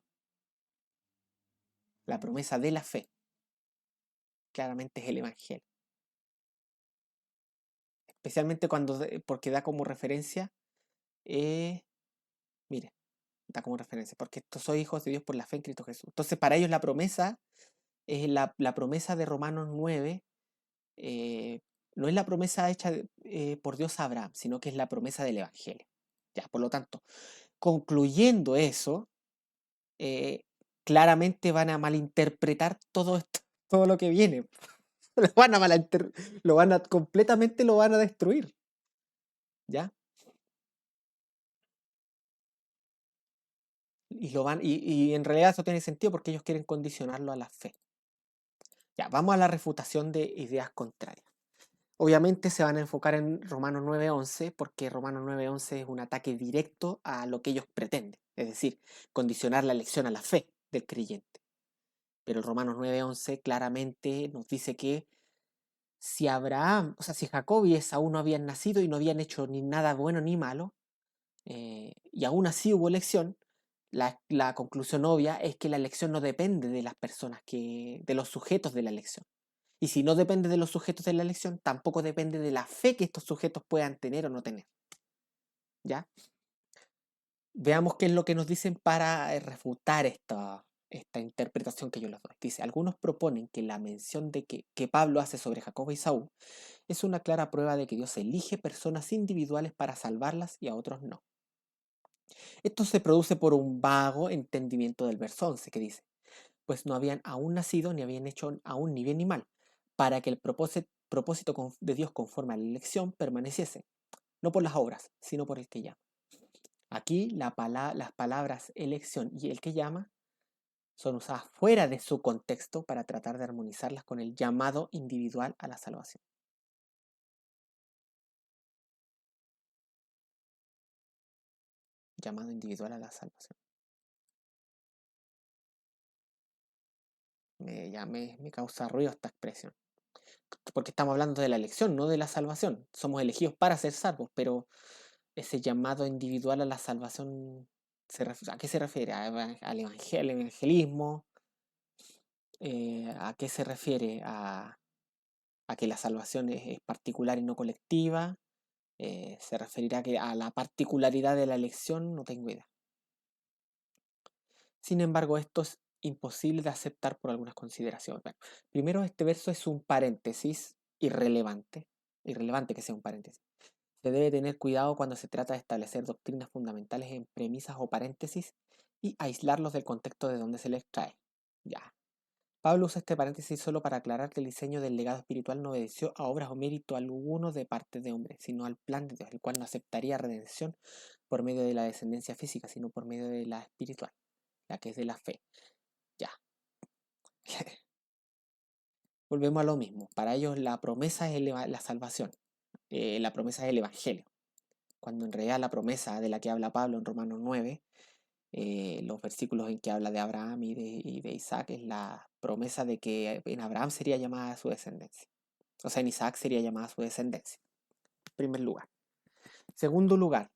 la promesa de la fe. claramente es el Evangelio. Especialmente porque da como referencia, mire, da como referencia, porque estos son hijos de Dios por la fe en Cristo Jesús. Entonces, para ellos la promesa es la promesa de Romanos 9, no es la promesa hecha por Dios a Abraham, sino que es la promesa del Evangelio. Ya, por lo tanto, concluyendo eso, eh, claramente van a malinterpretar todo esto, todo lo que viene. Lo van a completamente lo van a destruir. ¿Ya? Y en realidad eso tiene sentido porque ellos quieren condicionarlo a la fe. Ya, vamos a la refutación de ideas contrarias. Obviamente se van a enfocar en Romanos 9:11 porque Romanos 9:11 es un ataque directo a lo que ellos pretenden, es decir, condicionar la elección a la fe del creyente. Pero el Romanos 9:11 claramente nos dice que si Abraham, o sea, si Jacob y Esaú no habían nacido y no habían hecho ni nada bueno ni malo, y aún así hubo elección, la conclusión obvia es que la elección no depende de las personas, de los sujetos de la elección. Y si no depende de los sujetos de la elección, tampoco depende de la fe que estos sujetos puedan tener o no tener. ¿Ya? Veamos qué es lo que nos dicen para refutar esta interpretación que yo les doy. Dice, algunos proponen que la mención que Pablo hace sobre Jacob y Saúl es una clara prueba de que Dios elige personas individuales para salvarlas y a otros no. Esto se produce por un vago entendimiento del verso 11 que dice, pues no habían aún nacido ni habían hecho aún ni bien ni mal, para que el propósito de Dios conforme a la elección permaneciese, no por las obras, sino por el que llama. Aquí las palabras elección y el que llama son usadas fuera de su contexto para tratar de armonizarlas con el llamado individual a la salvación. Llamado individual a la salvación. Me causa ruido esta expresión. Porque estamos hablando de la elección, no de la salvación. Somos elegidos para ser salvos, pero ese llamado individual a la salvación, ¿a qué se refiere? ¿Al evangelismo? ¿A qué se refiere? ¿A que la salvación es particular y no colectiva? ¿Se referirá a la particularidad de la elección? No tengo idea. Sin embargo, esto es imposible de aceptar por algunas consideraciones. Bueno, primero, este verso es un paréntesis irrelevante que sea un paréntesis. Se debe tener cuidado cuando se trata de establecer doctrinas fundamentales en premisas o paréntesis y aislarlos del contexto de donde se les extrae. Ya. Pablo usa este paréntesis solo para aclarar que el diseño del legado espiritual no obedeció a obras o mérito alguno de parte de hombre, sino al plan de Dios, el cual no aceptaría redención por medio de la descendencia física, sino por medio de la espiritual, la que es de la fe. Ya. Volvemos a lo mismo. Para ellos la promesa es la salvación. La promesa es el evangelio. Cuando en realidad la promesa de la que habla Pablo en Romanos 9, los versículos en que habla de Abraham y de Isaac, es la promesa de que en Abraham sería llamada su descendencia. O sea, en Isaac sería llamada su descendencia. En primer lugar. Segundo lugar,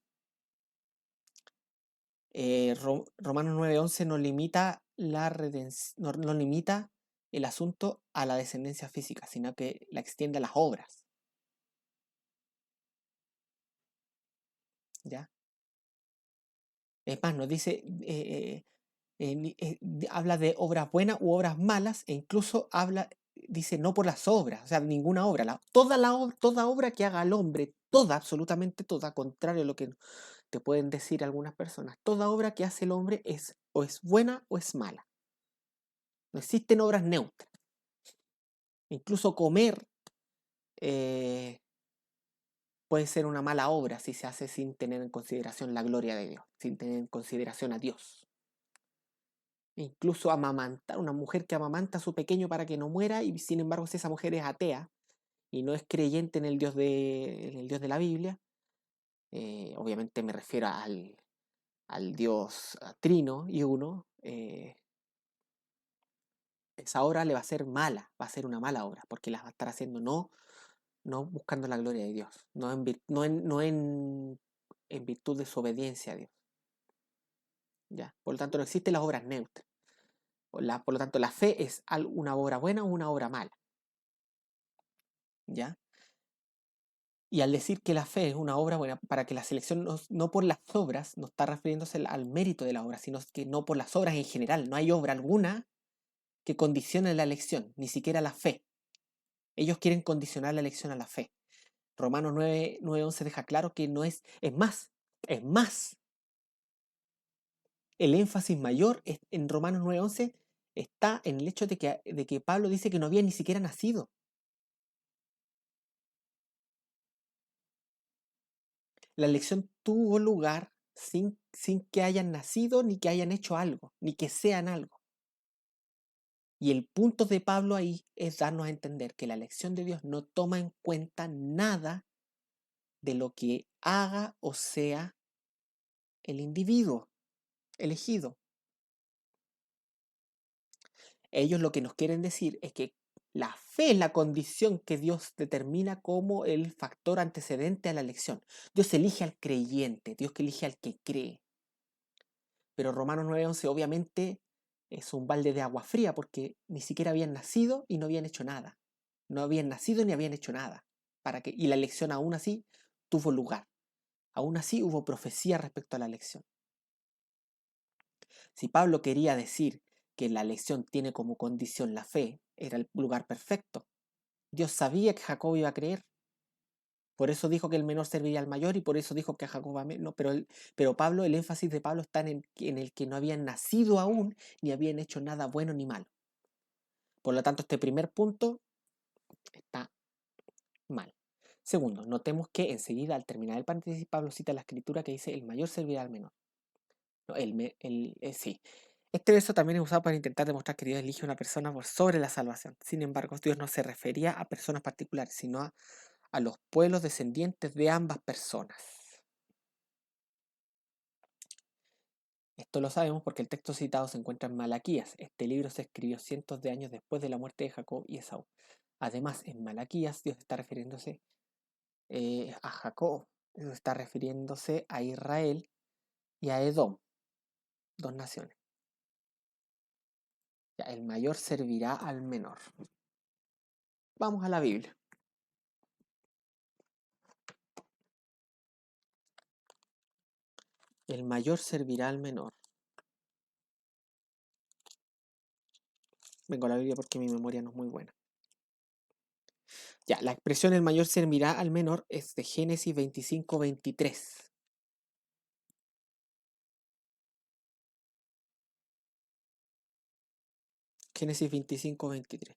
Romanos 9:11 no limita no limita el asunto a la descendencia física, sino que la extiende a las obras. ¿Ya? Es más, nos dice, habla de obras buenas u obras malas, e incluso dice no por las obras, o sea, ninguna obra, toda obra que haga el hombre, toda, absolutamente toda, contrario a lo que te pueden decir algunas personas, toda obra que hace el hombre o es buena o es mala. No existen obras neutras. Incluso comer eh, puede ser una mala obra si se hace sin tener en consideración la gloria de Dios, sin tener en consideración a Dios. Incluso amamantar, una mujer que amamanta a su pequeño para que no muera, y sin embargo, si esa mujer es atea y no es creyente en el Dios de la Biblia, obviamente me refiero al Dios trino y uno, esa obra le va a ser mala, va a ser una mala obra, porque la va a estar haciendo no buscando la gloria de Dios, en virtud de su obediencia a Dios. ¿Ya? Por lo tanto, no existen las obras neutras. Por lo tanto, la fe es una obra buena o una obra mala. ¿ya? Y al decir que la fe es una obra buena, para que la selección no por las obras, no está refiriéndose al mérito de la obra, sino que no por las obras en general. No hay obra alguna que condicione la elección, ni siquiera la fe. Ellos quieren condicionar la elección a la fe. Romanos 9:11 deja claro que no es más. El énfasis mayor en Romanos 9:11 está en el hecho de que Pablo dice que no había ni siquiera nacido. La elección tuvo lugar sin que hayan nacido, ni que hayan hecho algo, ni que sean algo. Y el punto de Pablo ahí es darnos a entender que la elección de Dios no toma en cuenta nada de lo que haga o sea el individuo elegido. Ellos lo que nos quieren decir es que la fe es la condición que Dios determina como el factor antecedente a la elección. Dios elige al creyente, Dios elige al que cree. Pero Romanos 9:11 obviamente es un balde de agua fría porque ni siquiera habían nacido y no habían hecho nada. No habían nacido ni habían hecho nada. Y la elección aún así tuvo lugar. Aún así hubo profecía respecto a la elección. Si Pablo quería decir que la elección tiene como condición la fe, era el lugar perfecto. Dios sabía que Jacob iba a creer. Por eso dijo que el menor serviría al mayor y por eso dijo que a Jacob no, pero Pablo, el énfasis de Pablo está en el que no habían nacido aún ni habían hecho nada bueno ni malo. Por lo tanto, este primer punto está mal. Segundo, notemos que enseguida al terminar el paréntesis Pablo cita la escritura que dice el mayor servirá al menor. No, sí. Este verso también es usado para intentar demostrar que Dios elige a una persona por sobre la salvación. Sin embargo, Dios no se refería a personas particulares, sino a los pueblos descendientes de ambas personas. Esto lo sabemos porque el texto citado se encuentra en Malaquías. Este libro se escribió cientos de años después de la muerte de Jacob y Esaú. Además, en Malaquías Dios está refiriéndose a Jacob, Dios está refiriéndose a Israel y a Edom, dos naciones. Ya, el mayor servirá al menor. Vamos a la Biblia. El mayor servirá al menor. Vengo a la Biblia porque mi memoria no es muy buena. Ya, la expresión el mayor servirá al menor es de Génesis 25:23. Génesis 25:23.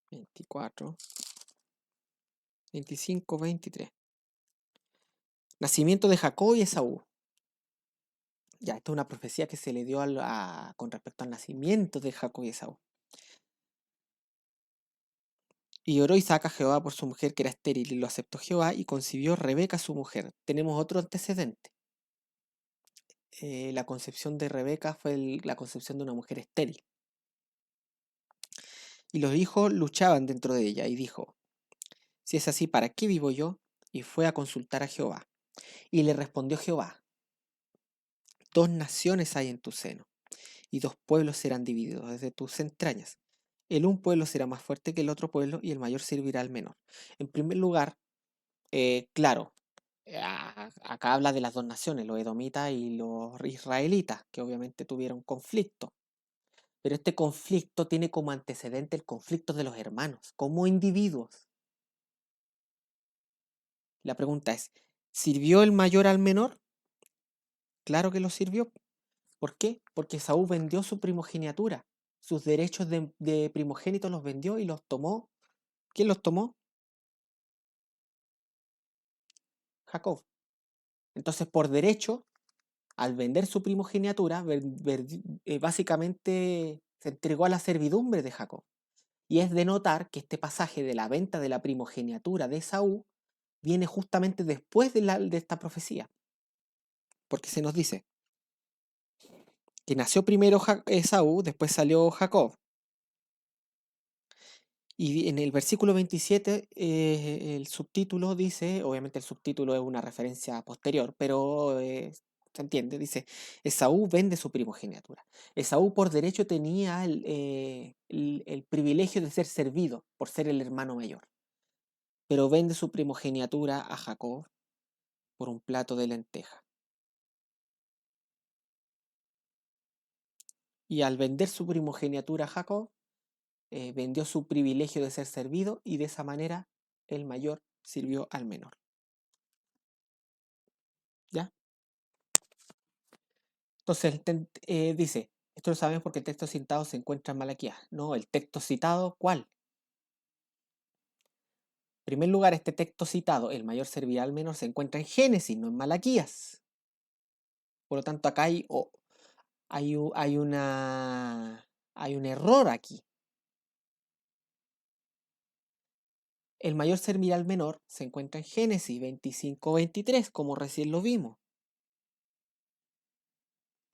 24. 25:23. Nacimiento de Jacob y Esaú. Ya, esta es una profecía que se le dio con respecto al nacimiento de Jacob y Esaú. Y oró Isaac a Jehová por su mujer que era estéril, y lo aceptó Jehová y concibió Rebeca su mujer. Tenemos otro antecedente. La concepción de Rebeca fue la concepción de una mujer estéril. Y los hijos luchaban dentro de ella, y dijo, si es así, ¿para qué vivo yo? Y fue a consultar a Jehová. Y le respondió Jehová, dos naciones hay en tu seno, y dos pueblos serán divididos desde tus entrañas. El un pueblo será más fuerte que el otro pueblo, y el mayor servirá al menor. En primer lugar, claro, acá habla de las dos naciones, los edomitas y los israelitas, que obviamente tuvieron conflicto. Pero este conflicto tiene como antecedente el conflicto de los hermanos, como individuos. La pregunta es, ¿sirvió el mayor al menor? Claro que lo sirvió. ¿Por qué? Porque Saúl vendió su primogenitura. Sus derechos de primogénito los vendió y los tomó. ¿Quién los tomó? Jacob. Entonces, por derecho, al vender su primogenitura, básicamente se entregó a la servidumbre de Jacob. Y es de notar que este pasaje de la venta de la primogenitura de Saúl viene justamente después de esta profecía. Porque se nos dice que nació primero Esaú, después salió Jacob. Y en el versículo 27, el subtítulo dice, obviamente el subtítulo es una referencia posterior, pero se entiende, dice, Esaú vende su primogenitura. Esaú por derecho tenía el privilegio de ser servido por ser el hermano mayor, pero vende su primogenitura a Jacob por un plato de lenteja. Y al vender su primogenitura a Jacob, vendió su privilegio de ser servido y de esa manera el mayor sirvió al menor. ¿Ya? Entonces, dice, esto lo sabemos porque el texto citado se encuentra en Malaquías. No, el texto citado, ¿cuál? En primer lugar, este texto citado, el mayor servirá al menor, se encuentra en Génesis, no en Malaquías. Por lo tanto, acá hay un error aquí. El mayor servirá al menor se encuentra en Génesis 25-23, como recién lo vimos.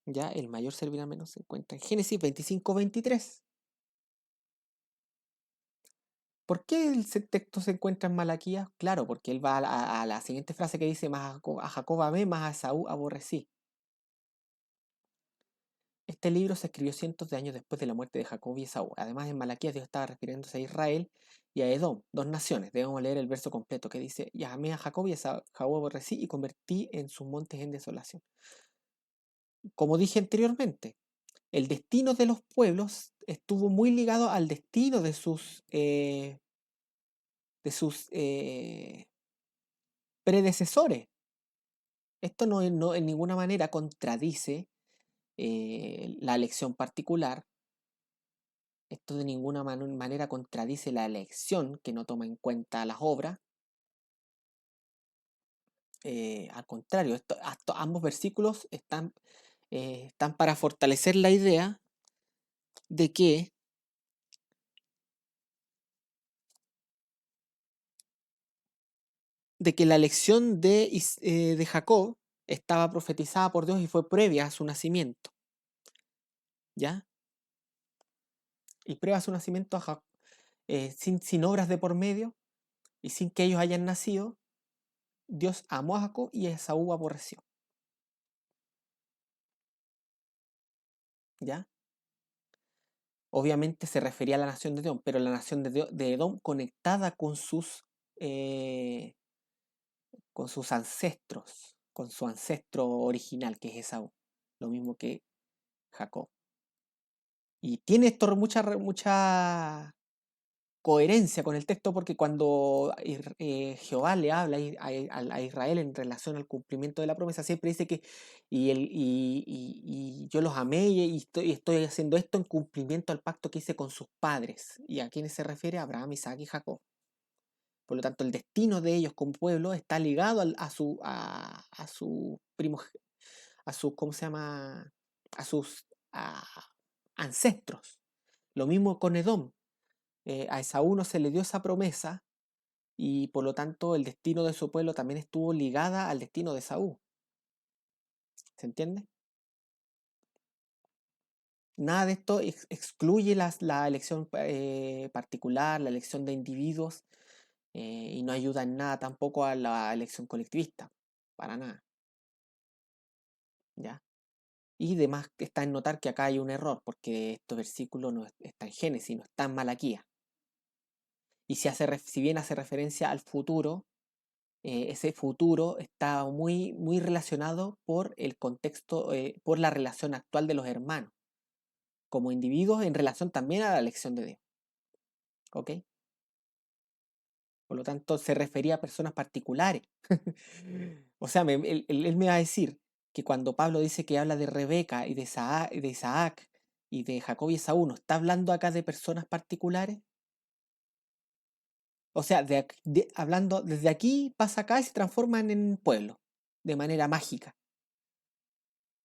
Ya, el mayor servirá al menor se encuentra en Génesis 25-23. ¿Por qué el texto se encuentra en Malaquías? Claro, porque él va a la siguiente frase que dice, más a Jacob amé, más a Esaú aborrecí. Este libro se escribió cientos de años después de la muerte de Jacob y Esaú. Además, en Malaquías Dios estaba refiriéndose a Israel y a Edom, dos naciones. Debemos leer el verso completo que dice, y amé a Jacob y a Esaú aborrecí y convertí en sus montes en desolación. Como dije anteriormente, el destino de los pueblos estuvo muy ligado al destino de sus predecesores. Esto no en ninguna manera contradice la elección particular. Esto de ninguna manera contradice la elección que no toma en cuenta las obras. Al contrario, ambos versículos están para fortalecer la idea de que, la elección de Jacob estaba profetizada por Dios y fue previa a su nacimiento. ¿Ya? Y previa a su nacimiento, sin obras de por medio y sin que ellos hayan nacido, Dios amó a Jacob y a Esaú aborreció. ¿Ya? Obviamente se refería a la nación de Edom, pero la nación de Edom conectada eh, con sus ancestros, con su ancestro original, que es Esaú, lo mismo que Jacob. Y tiene esto mucha coherencia con el texto porque cuando Jehová le habla a Israel en relación al cumplimiento de la promesa, siempre dice que y yo los amé y estoy haciendo esto en cumplimiento al pacto que hice con sus padres. ¿Y a quiénes se refiere? A Abraham, Isaac y Jacob. Por lo tanto, el destino de ellos como pueblo está ligado a su, ¿cómo se llama? A sus a- ancestros. Lo mismo con Edom. A Esaú no se le dio esa promesa y por lo tanto el destino de su pueblo también estuvo ligada al destino de Esaú. ¿Se entiende? Nada de esto excluye la elección particular, la elección de individuos y no ayuda en nada tampoco a la elección colectivista, para nada. ¿Ya? Y además está en notar que acá hay un error, porque este versículo no está en Génesis, no está en Malaquía. Y si bien hace referencia al futuro, ese futuro está muy relacionado por el contexto, por la relación actual de los hermanos, como individuos en relación también a la elección de Dios. ¿Ok? Por lo tanto, se refería a personas particulares. O sea, él me va a decir que cuando Pablo dice que habla de Rebeca y de Isaac y de Jacob y Esaú, ¿no está hablando acá de personas particulares? O sea, hablando desde aquí, pasa acá y se transforman en pueblo, de manera mágica.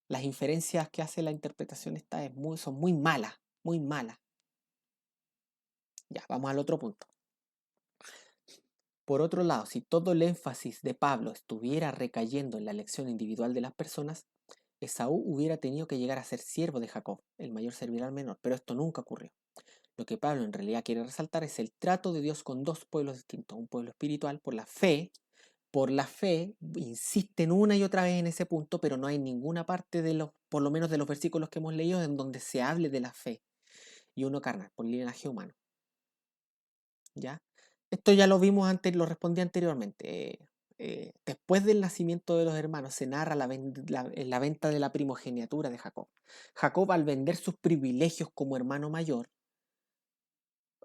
Las inferencias que hace la interpretación esta son muy malas, muy malas. Ya, vamos al otro punto. Por otro lado, si todo el énfasis de Pablo estuviera recayendo en la elección individual de las personas, Esaú hubiera tenido que llegar a ser siervo de Jacob, el mayor servirá al menor, pero esto nunca ocurrió. Lo que Pablo en realidad quiere resaltar es el trato de Dios con dos pueblos distintos, un pueblo espiritual por la fe, insisten una y otra vez en ese punto, pero no hay ninguna parte de los, por lo menos de los versículos que hemos leído, en donde se hable de la fe y uno carnal, por linaje humano. ¿Ya? Esto ya lo vimos antes, lo respondí anteriormente. Después del nacimiento de los hermanos se narra la venta de la primogeniatura de Jacob. Jacob, al vender sus privilegios como hermano mayor,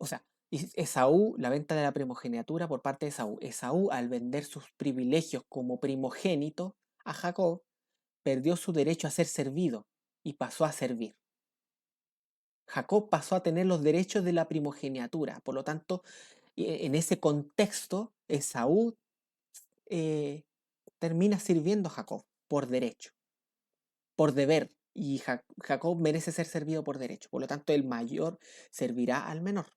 o sea, Esaú, la venta de la primogeniatura por parte de Esaú. Esaú, al vender sus privilegios como primogénito a Jacob, perdió su derecho a ser servido y pasó a servir. Jacob pasó a tener los derechos de la primogeniatura. Por lo tanto, en ese contexto, Esaú eh, termina sirviendo a Jacob por derecho, por deber. Y Jacob merece ser servido por derecho. Por lo tanto, el mayor servirá al menor.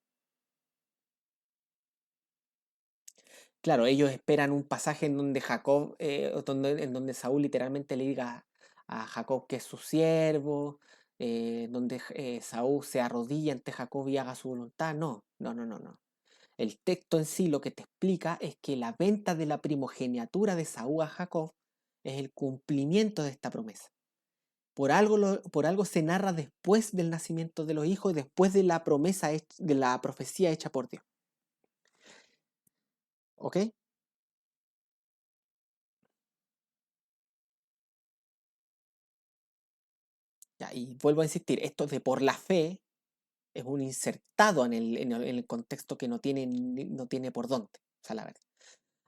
Claro, ellos esperan un pasaje en donde Jacob, en donde Saúl literalmente le diga a Jacob que es su siervo, donde Saúl se arrodilla ante Jacob y haga su voluntad. No, no, no, no, no. El texto en sí lo que te explica es que la venta de la primogeniatura de Saúl a Jacob es el cumplimiento de esta promesa. Por algo se narra después del nacimiento de los hijos y después de la promesa, de la profecía hecha por Dios. ¿Ok? Ya, y vuelvo a insistir, esto de por la fe es un insertado en el contexto que no tiene por dónde. O sea, la verdad.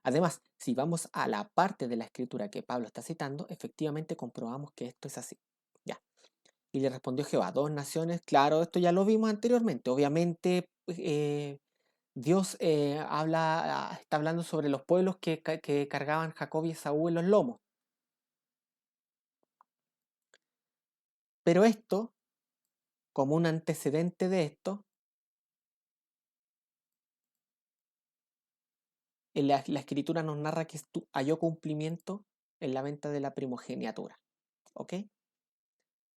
Además, si vamos a la parte de la escritura que Pablo está citando, efectivamente comprobamos que esto es así. Ya. Y le respondió Jehová, dos naciones, claro, esto ya lo vimos anteriormente. Obviamente, Dios está hablando sobre los pueblos que cargaban Jacob y Esaú en los lomos. Pero esto, como un antecedente de esto, la escritura nos narra que halló cumplimiento en la venta de la primogeniatura. ¿Ok?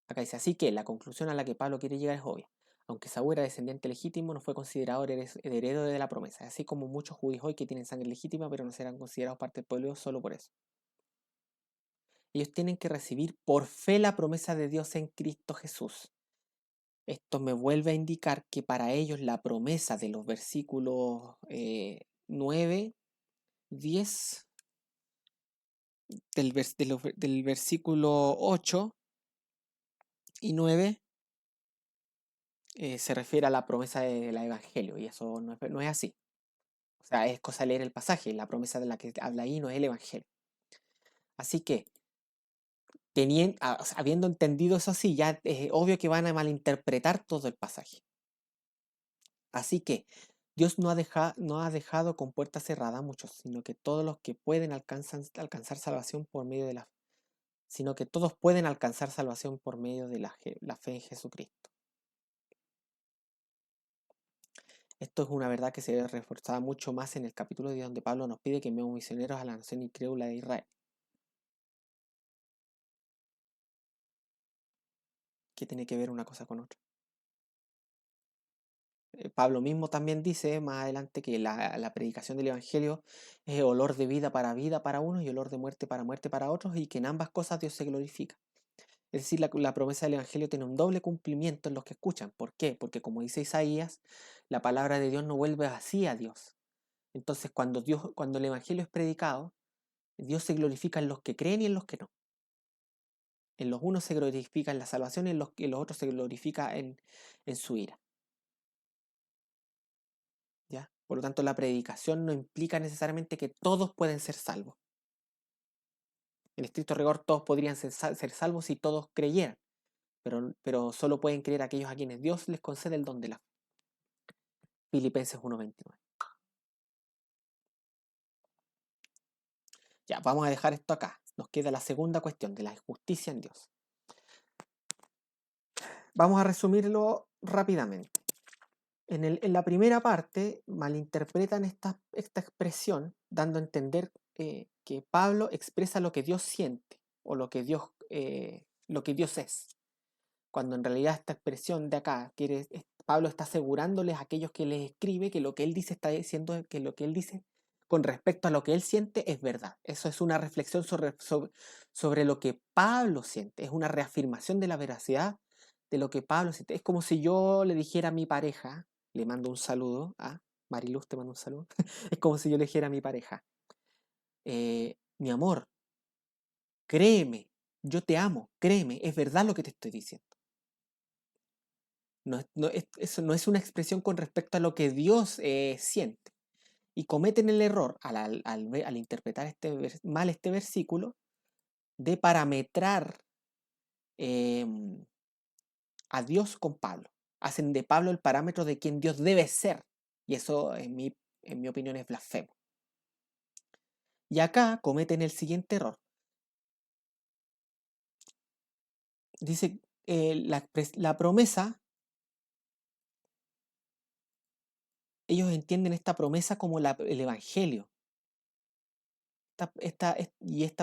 Acá dice, así que la conclusión a la que Pablo quiere llegar es obvia. Aunque Saúl era descendiente legítimo, no fue considerado heredero de la promesa, así como muchos judíos hoy que tienen sangre legítima, pero no serán considerados parte del pueblo solo por eso. Ellos tienen que recibir por fe la promesa de Dios en Cristo Jesús. Esto me vuelve a indicar que para ellos la promesa de los versículos 9, 10, del versículo 8 y 9 se refiere a la promesa del Evangelio, y eso no es así. O sea, es cosa leer el pasaje, la promesa de la que habla ahí no es el Evangelio. Así que, habiendo entendido eso así, ya es obvio que van a malinterpretar todo el pasaje. Así que Dios no ha dejado con puerta cerrada a muchos, sino que todos los que pueden alcanzar salvación por medio de sino que todos pueden alcanzar salvación por medio de la fe en Jesucristo. Esto es una verdad que se ve reforzada mucho más en el capítulo de donde Pablo nos pide que enviemos misioneros a la nación incrédula de Israel. ¿Qué tiene que ver una cosa con otra? Pablo mismo también dice más adelante que la predicación del Evangelio es olor de vida para unos y olor de muerte para otros, y que en ambas cosas Dios se glorifica. Es decir, la promesa del Evangelio tiene un doble cumplimiento en los que escuchan. ¿Por qué? Porque como dice Isaías, la palabra de Dios no vuelve así a Dios. Entonces, cuando el Evangelio es predicado, Dios se glorifica en los que creen y en los que no. En los unos se glorifica en la salvación y en los otros se glorifica en su ira. ¿Ya? Por lo tanto, la predicación no implica necesariamente que todos pueden ser salvos. En estricto rigor, todos podrían ser salvos si todos creyeran, pero solo pueden creer aquellos a quienes Dios les concede el don de la fe. Filipenses 1:29. Ya, vamos a dejar esto acá. Nos queda la segunda cuestión de la justicia en Dios. Vamos a resumirlo rápidamente. En la primera parte malinterpretan esta expresión dando a entender que Pablo expresa lo que Dios siente o lo que Dios es, cuando en realidad esta expresión de acá Pablo está asegurándoles a aquellos que les escribe que lo que él dice está diciendo que lo que él dice con respecto a lo que él siente es verdad. Eso es una reflexión sobre lo que Pablo siente, es una reafirmación de la veracidad de lo que Pablo siente. Es como si yo le dijera a mi pareja, le mando un saludo, a Mariluz te mando un saludo, es como si yo le dijera a mi pareja, mi amor, créeme, yo te amo, créeme, es verdad lo que te estoy diciendo. Eso no es una expresión con respecto a lo que Dios siente. Y cometen el error al interpretar mal este versículo de parametrar em, a Dios con Pablo. Hacen de Pablo el parámetro de quien Dios debe ser. Y eso, en mi opinión, es blasfemo. Y acá cometen el siguiente error. Dice, la promesa, ellos entienden esta promesa como el Evangelio. Esta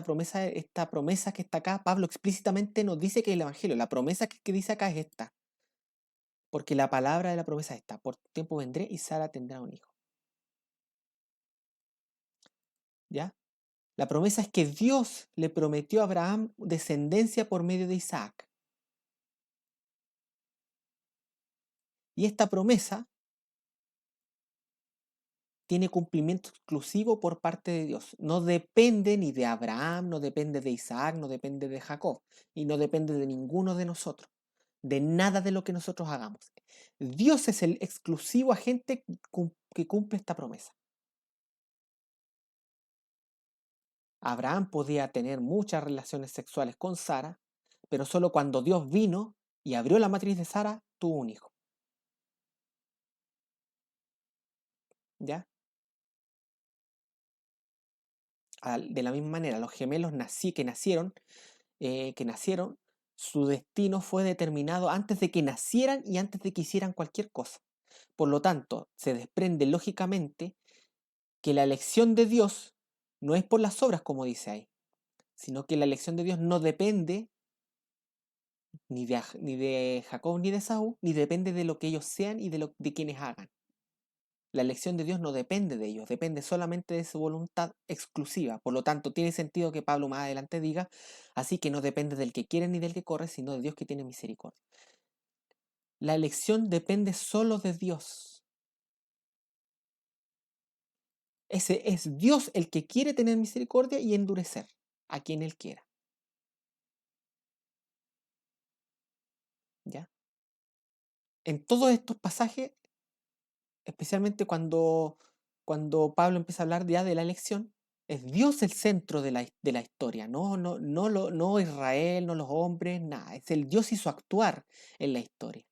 promesa que está acá, Pablo explícitamente nos dice que es el Evangelio. La promesa que dice acá es esta. Porque la palabra de la promesa es esta. Por tiempo vendré y Sara tendrá un hijo. ¿Ya? La promesa es que Dios le prometió a Abraham descendencia por medio de Isaac. Y esta promesa tiene cumplimiento exclusivo por parte de Dios. No depende ni de Abraham, no depende de Isaac, no depende de Jacob. Y no depende de ninguno de nosotros. De nada de lo que nosotros hagamos. Dios es el exclusivo agente que cumple esta promesa. Abraham podía tener muchas relaciones sexuales con Sara, pero solo cuando Dios vino y abrió la matriz de Sara, tuvo un hijo. ¿Ya? De la misma manera, los gemelos que nacieron, su destino fue determinado antes de que nacieran y antes de que hicieran cualquier cosa. Por lo tanto, se desprende lógicamente que la elección de Dios no es por las obras, como dice ahí, sino que la elección de Dios no depende ni de Jacob ni de Esaú, ni depende de lo que ellos sean y de quienes hagan. La elección de Dios no depende de ellos, depende solamente de su voluntad exclusiva. Por lo tanto, tiene sentido que Pablo más adelante diga, así que no depende del que quiere ni del que corre, sino de Dios que tiene misericordia. La elección depende solo de Dios. Ese es Dios el que quiere tener misericordia y endurecer a quien Él quiera. ¿Ya? En todos estos pasajes, especialmente cuando Pablo empieza a hablar ya de la elección, es Dios el centro de la historia, no Israel, no los hombres, nada, es el Dios y su actuar en la historia.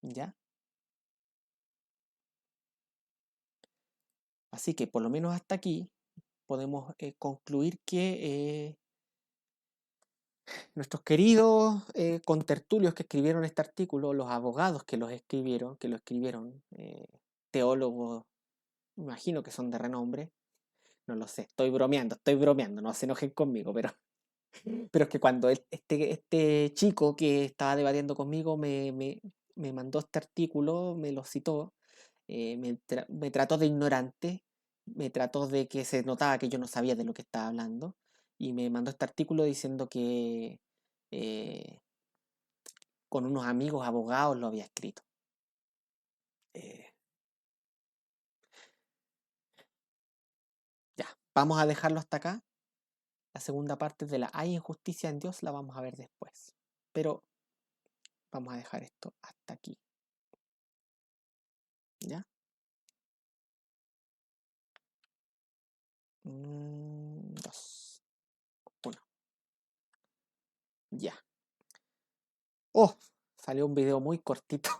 ¿Ya? Así que por lo menos hasta aquí podemos concluir que nuestros queridos contertulios que escribieron este artículo, los abogados que lo escribieron, teólogos, imagino que son de renombre. No lo sé, estoy bromeando, no se enojen conmigo, pero es que cuando este chico que estaba debatiendo conmigo me mandó este artículo, me lo citó, me trató de ignorante, me trató de que se notaba que yo no sabía de lo que estaba hablando, y me mandó este artículo diciendo que eh, con unos amigos abogados lo había escrito. Eh, ya, vamos a dejarlo hasta acá. La segunda parte de la hay injusticia en Dios la vamos a ver después. Pero vamos a dejar esto hasta aquí. ¿Ya? 2, 1. Ya. Oh, salió un video muy cortito.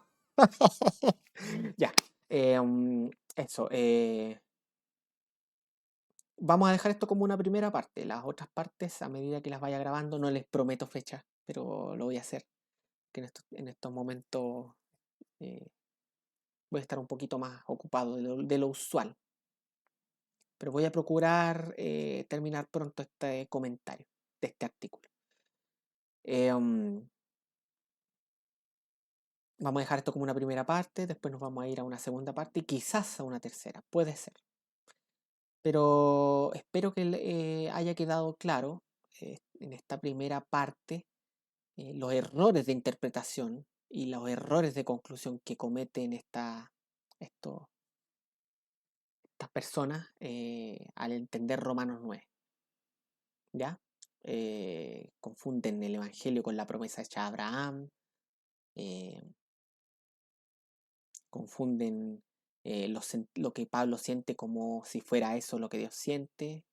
Ya. Eso. Vamos a dejar esto como una primera parte. Las otras partes, a medida que las vaya grabando, no les prometo fecha, pero lo voy a hacer. Que en estos momentos eh, voy a estar un poquito más ocupado de lo usual. Pero voy a procurar terminar pronto este comentario de este artículo. Vamos a dejar esto como una primera parte, después nos vamos a ir a una segunda parte y quizás a una tercera, puede ser. Pero espero que haya quedado claro en esta primera parte los errores de interpretación y los errores de conclusión que cometen esto- estas personas al entender Romanos 9, ¿ya? Confunden el Evangelio con la promesa hecha a Abraham, eh, confunden lo que Pablo siente como si fuera eso lo que Dios siente.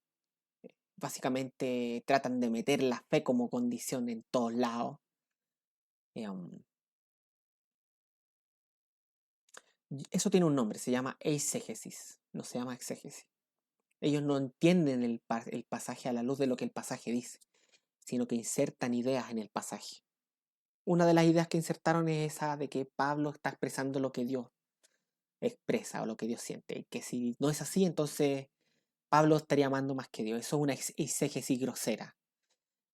Básicamente tratan de meter la fe como condición en todos lados. Eso tiene un nombre, se llama eisegesis, no se llama exégesis. Ellos no entienden el pasaje a la luz de lo que el pasaje dice, sino que insertan ideas en el pasaje. Una de las ideas que insertaron es esa de que Pablo está expresando lo que Dios expresa o lo que Dios siente. Y que si no es así, entonces Pablo estaría amando más que Dios. Eso es una exégesis grosera.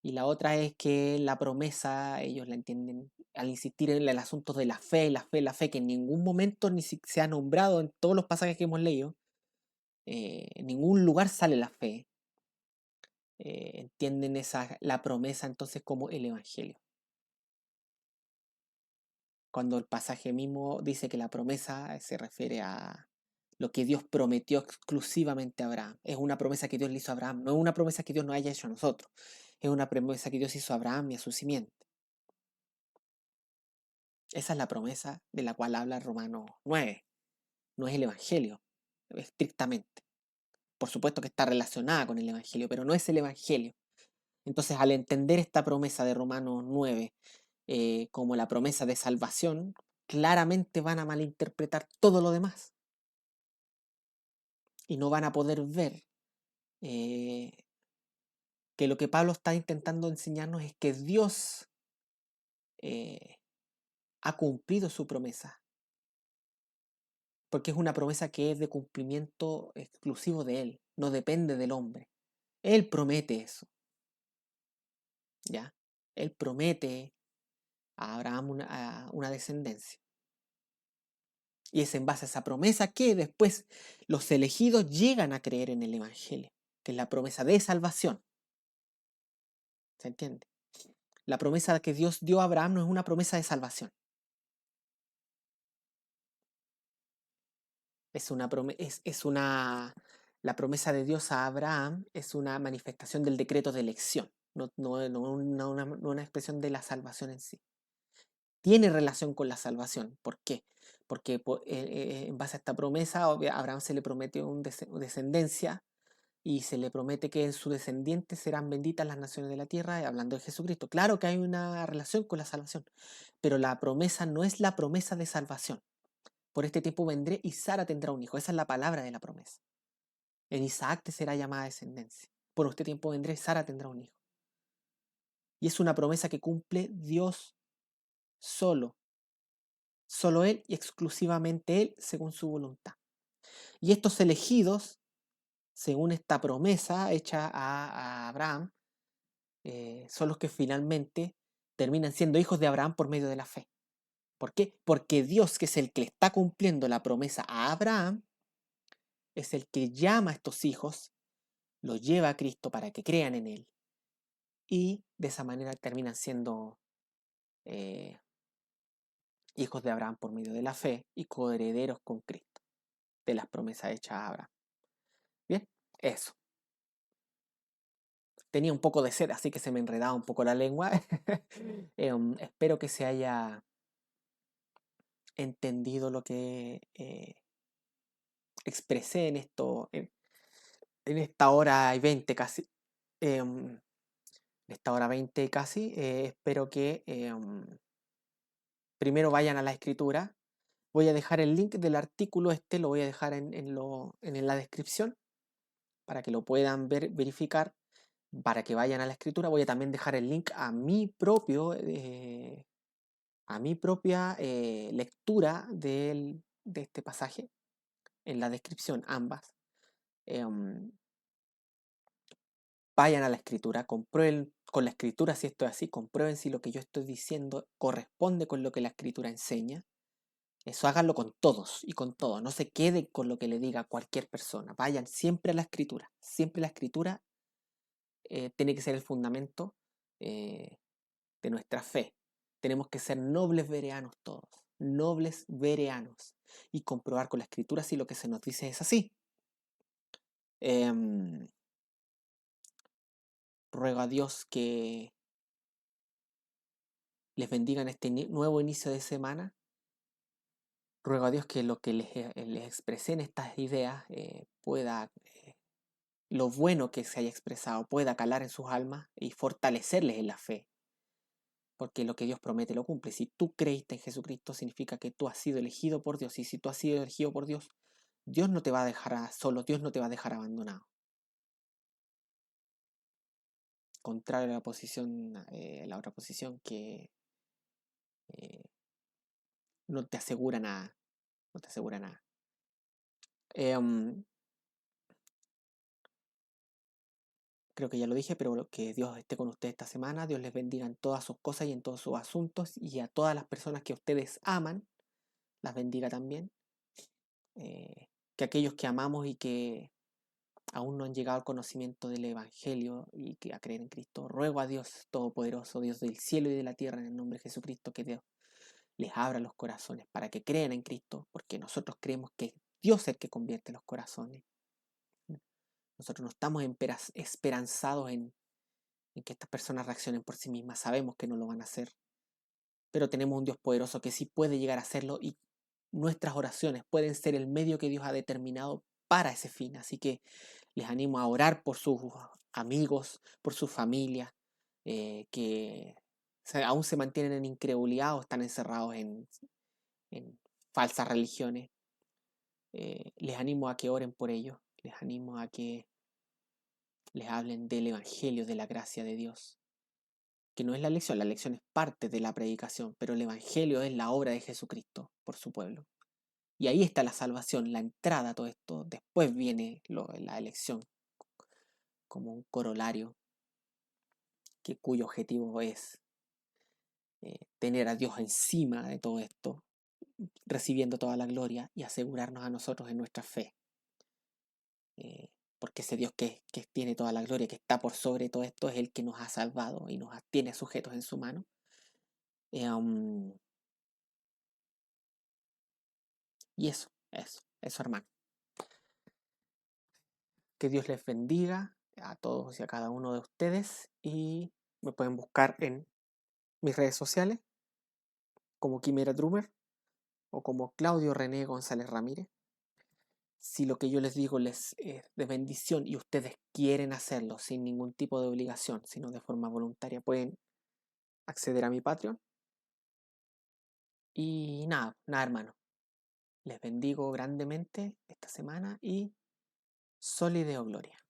Y la otra es que la promesa, ellos la entienden al insistir en el asunto de la fe, la fe, la fe, que en ningún momento ni se ha nombrado en todos los pasajes que hemos leído. En ningún lugar sale la fe. Entienden la promesa entonces como el Evangelio. Cuando el pasaje mismo dice que la promesa se refiere a lo que Dios prometió exclusivamente a Abraham. Es una promesa que Dios le hizo a Abraham, no es una promesa que Dios nos haya hecho a nosotros. Es una promesa que Dios hizo a Abraham y a su simiente. Esa es la promesa de la cual habla Romanos 9. No es el Evangelio, estrictamente. Por supuesto que está relacionada con el Evangelio, pero no es el Evangelio. Entonces, al entender esta promesa de Romanos 9 como la promesa de salvación, claramente van a malinterpretar todo lo demás y no van a poder ver eh, que lo que Pablo está intentando enseñarnos es que Dios eh, ha cumplido su promesa, porque es una promesa que es de cumplimiento exclusivo de Él, no depende del hombre. Él promete eso, ¿ya? Él promete a Abraham una descendencia. Y es en base a esa promesa que después los elegidos llegan a creer en el Evangelio, que es la promesa de salvación. ¿Se entiende? La promesa que Dios dio a Abraham no es una promesa de salvación. La promesa de Dios a Abraham es una manifestación del decreto de elección, no una expresión de la salvación en sí. Tiene relación con la salvación. ¿Por qué? Porque en base a esta promesa, a Abraham se le prometió una descendencia y se le promete que en su descendiente serán benditas las naciones de la tierra, hablando de Jesucristo. Claro que hay una relación con la salvación, pero la promesa no es la promesa de salvación. Por este tiempo vendré y Sara tendrá un hijo. Esa es la palabra de la promesa. En Isaac te será llamada descendencia. Por este tiempo vendré y Sara tendrá un hijo. Y es una promesa que cumple Dios solo. Solo Él y exclusivamente Él según su voluntad. Y estos elegidos, según esta promesa hecha a Abraham, son los que finalmente terminan siendo hijos de Abraham por medio de la fe. ¿Por qué? Porque Dios, que es el que le está cumpliendo la promesa a Abraham, es el que llama a estos hijos, los lleva a Cristo para que crean en Él. Y de esa manera terminan siendo eh, hijos de Abraham por medio de la fe y coherederos con Cristo de las promesas hechas a Abraham. Bien, eso. Tenía un poco de sed, así que se me enredaba un poco la lengua. Espero que se haya entendido lo que expresé en esta hora y 20 casi. En esta hora 20 casi. Espero que primero vayan a la escritura. Voy a dejar el link del artículo este, lo voy a dejar en la descripción para que lo puedan verificar, para que vayan a la escritura. Voy a también dejar el link a mi propia lectura de este pasaje en la descripción, ambas. Em, vayan a la escritura, comprueben con la escritura si esto es así, comprueben si lo que yo estoy diciendo corresponde con lo que la escritura enseña. Eso háganlo con todos y con todo. No se queden con lo que le diga cualquier persona. Vayan siempre a la escritura. Siempre la escritura tiene que ser el fundamento eh, de nuestra fe. Tenemos que ser nobles bereanos todos. Nobles bereanos. Y comprobar con la escritura si lo que se nos dice es así. Em, Ruego a Dios que les bendiga en este nuevo inicio de semana. Ruego a Dios que lo que les expresé en estas ideas pueda, lo bueno que se haya expresado, pueda calar en sus almas y fortalecerles en la fe. Porque lo que Dios promete lo cumple. Si tú creíste en Jesucristo, significa que tú has sido elegido por Dios. Y si tú has sido elegido por Dios, Dios no te va a dejar solo, Dios no te va a dejar abandonado. Contrario a la otra posición que eh, no te asegura nada. No te asegura nada. Em, Creo que ya lo dije, pero que Dios esté con ustedes esta semana. Dios les bendiga en todas sus cosas y en todos sus asuntos. Y a todas las personas que ustedes aman, las bendiga también. Que aquellos que amamos y que aún no han llegado al conocimiento del Evangelio y que a creer en Cristo, ruego a Dios Todopoderoso, Dios del cielo y de la tierra, en el nombre de Jesucristo, que Dios les abra los corazones para que crean en Cristo, porque nosotros creemos que Dios es el que convierte los corazones. Nosotros no estamos esperanzados en que estas personas reaccionen por sí mismas. Sabemos que no lo van a hacer, pero tenemos un Dios poderoso que sí puede llegar a hacerlo y nuestras oraciones pueden ser el medio que Dios ha determinado para ese fin. Así que les animo a orar por sus amigos, por su familia, que aún se mantienen en incredulidad o están encerrados en falsas religiones. Les animo a que oren por ellos, les animo a que les hablen del Evangelio, de la gracia de Dios, que no es la lección es parte de la predicación, pero el Evangelio es la obra de Jesucristo por su pueblo. Y ahí está la salvación, la entrada a todo esto. Después viene la elección como un corolario cuyo objetivo es tener a Dios encima de todo esto, recibiendo toda la gloria y asegurarnos a nosotros en nuestra fe. Porque ese Dios que tiene toda la gloria, que está por sobre todo esto, es el que nos ha salvado y nos tiene sujetos en su mano. Um, y eso, hermano. Que Dios les bendiga a todos y a cada uno de ustedes y me pueden buscar en mis redes sociales como Quimera Drummer o como Claudio René González Ramírez. Si lo que yo les digo les es de bendición y ustedes quieren hacerlo sin ningún tipo de obligación, sino de forma voluntaria, pueden acceder a mi Patreon. Y nada, hermano. Les bendigo grandemente esta semana y Solideo Gloria.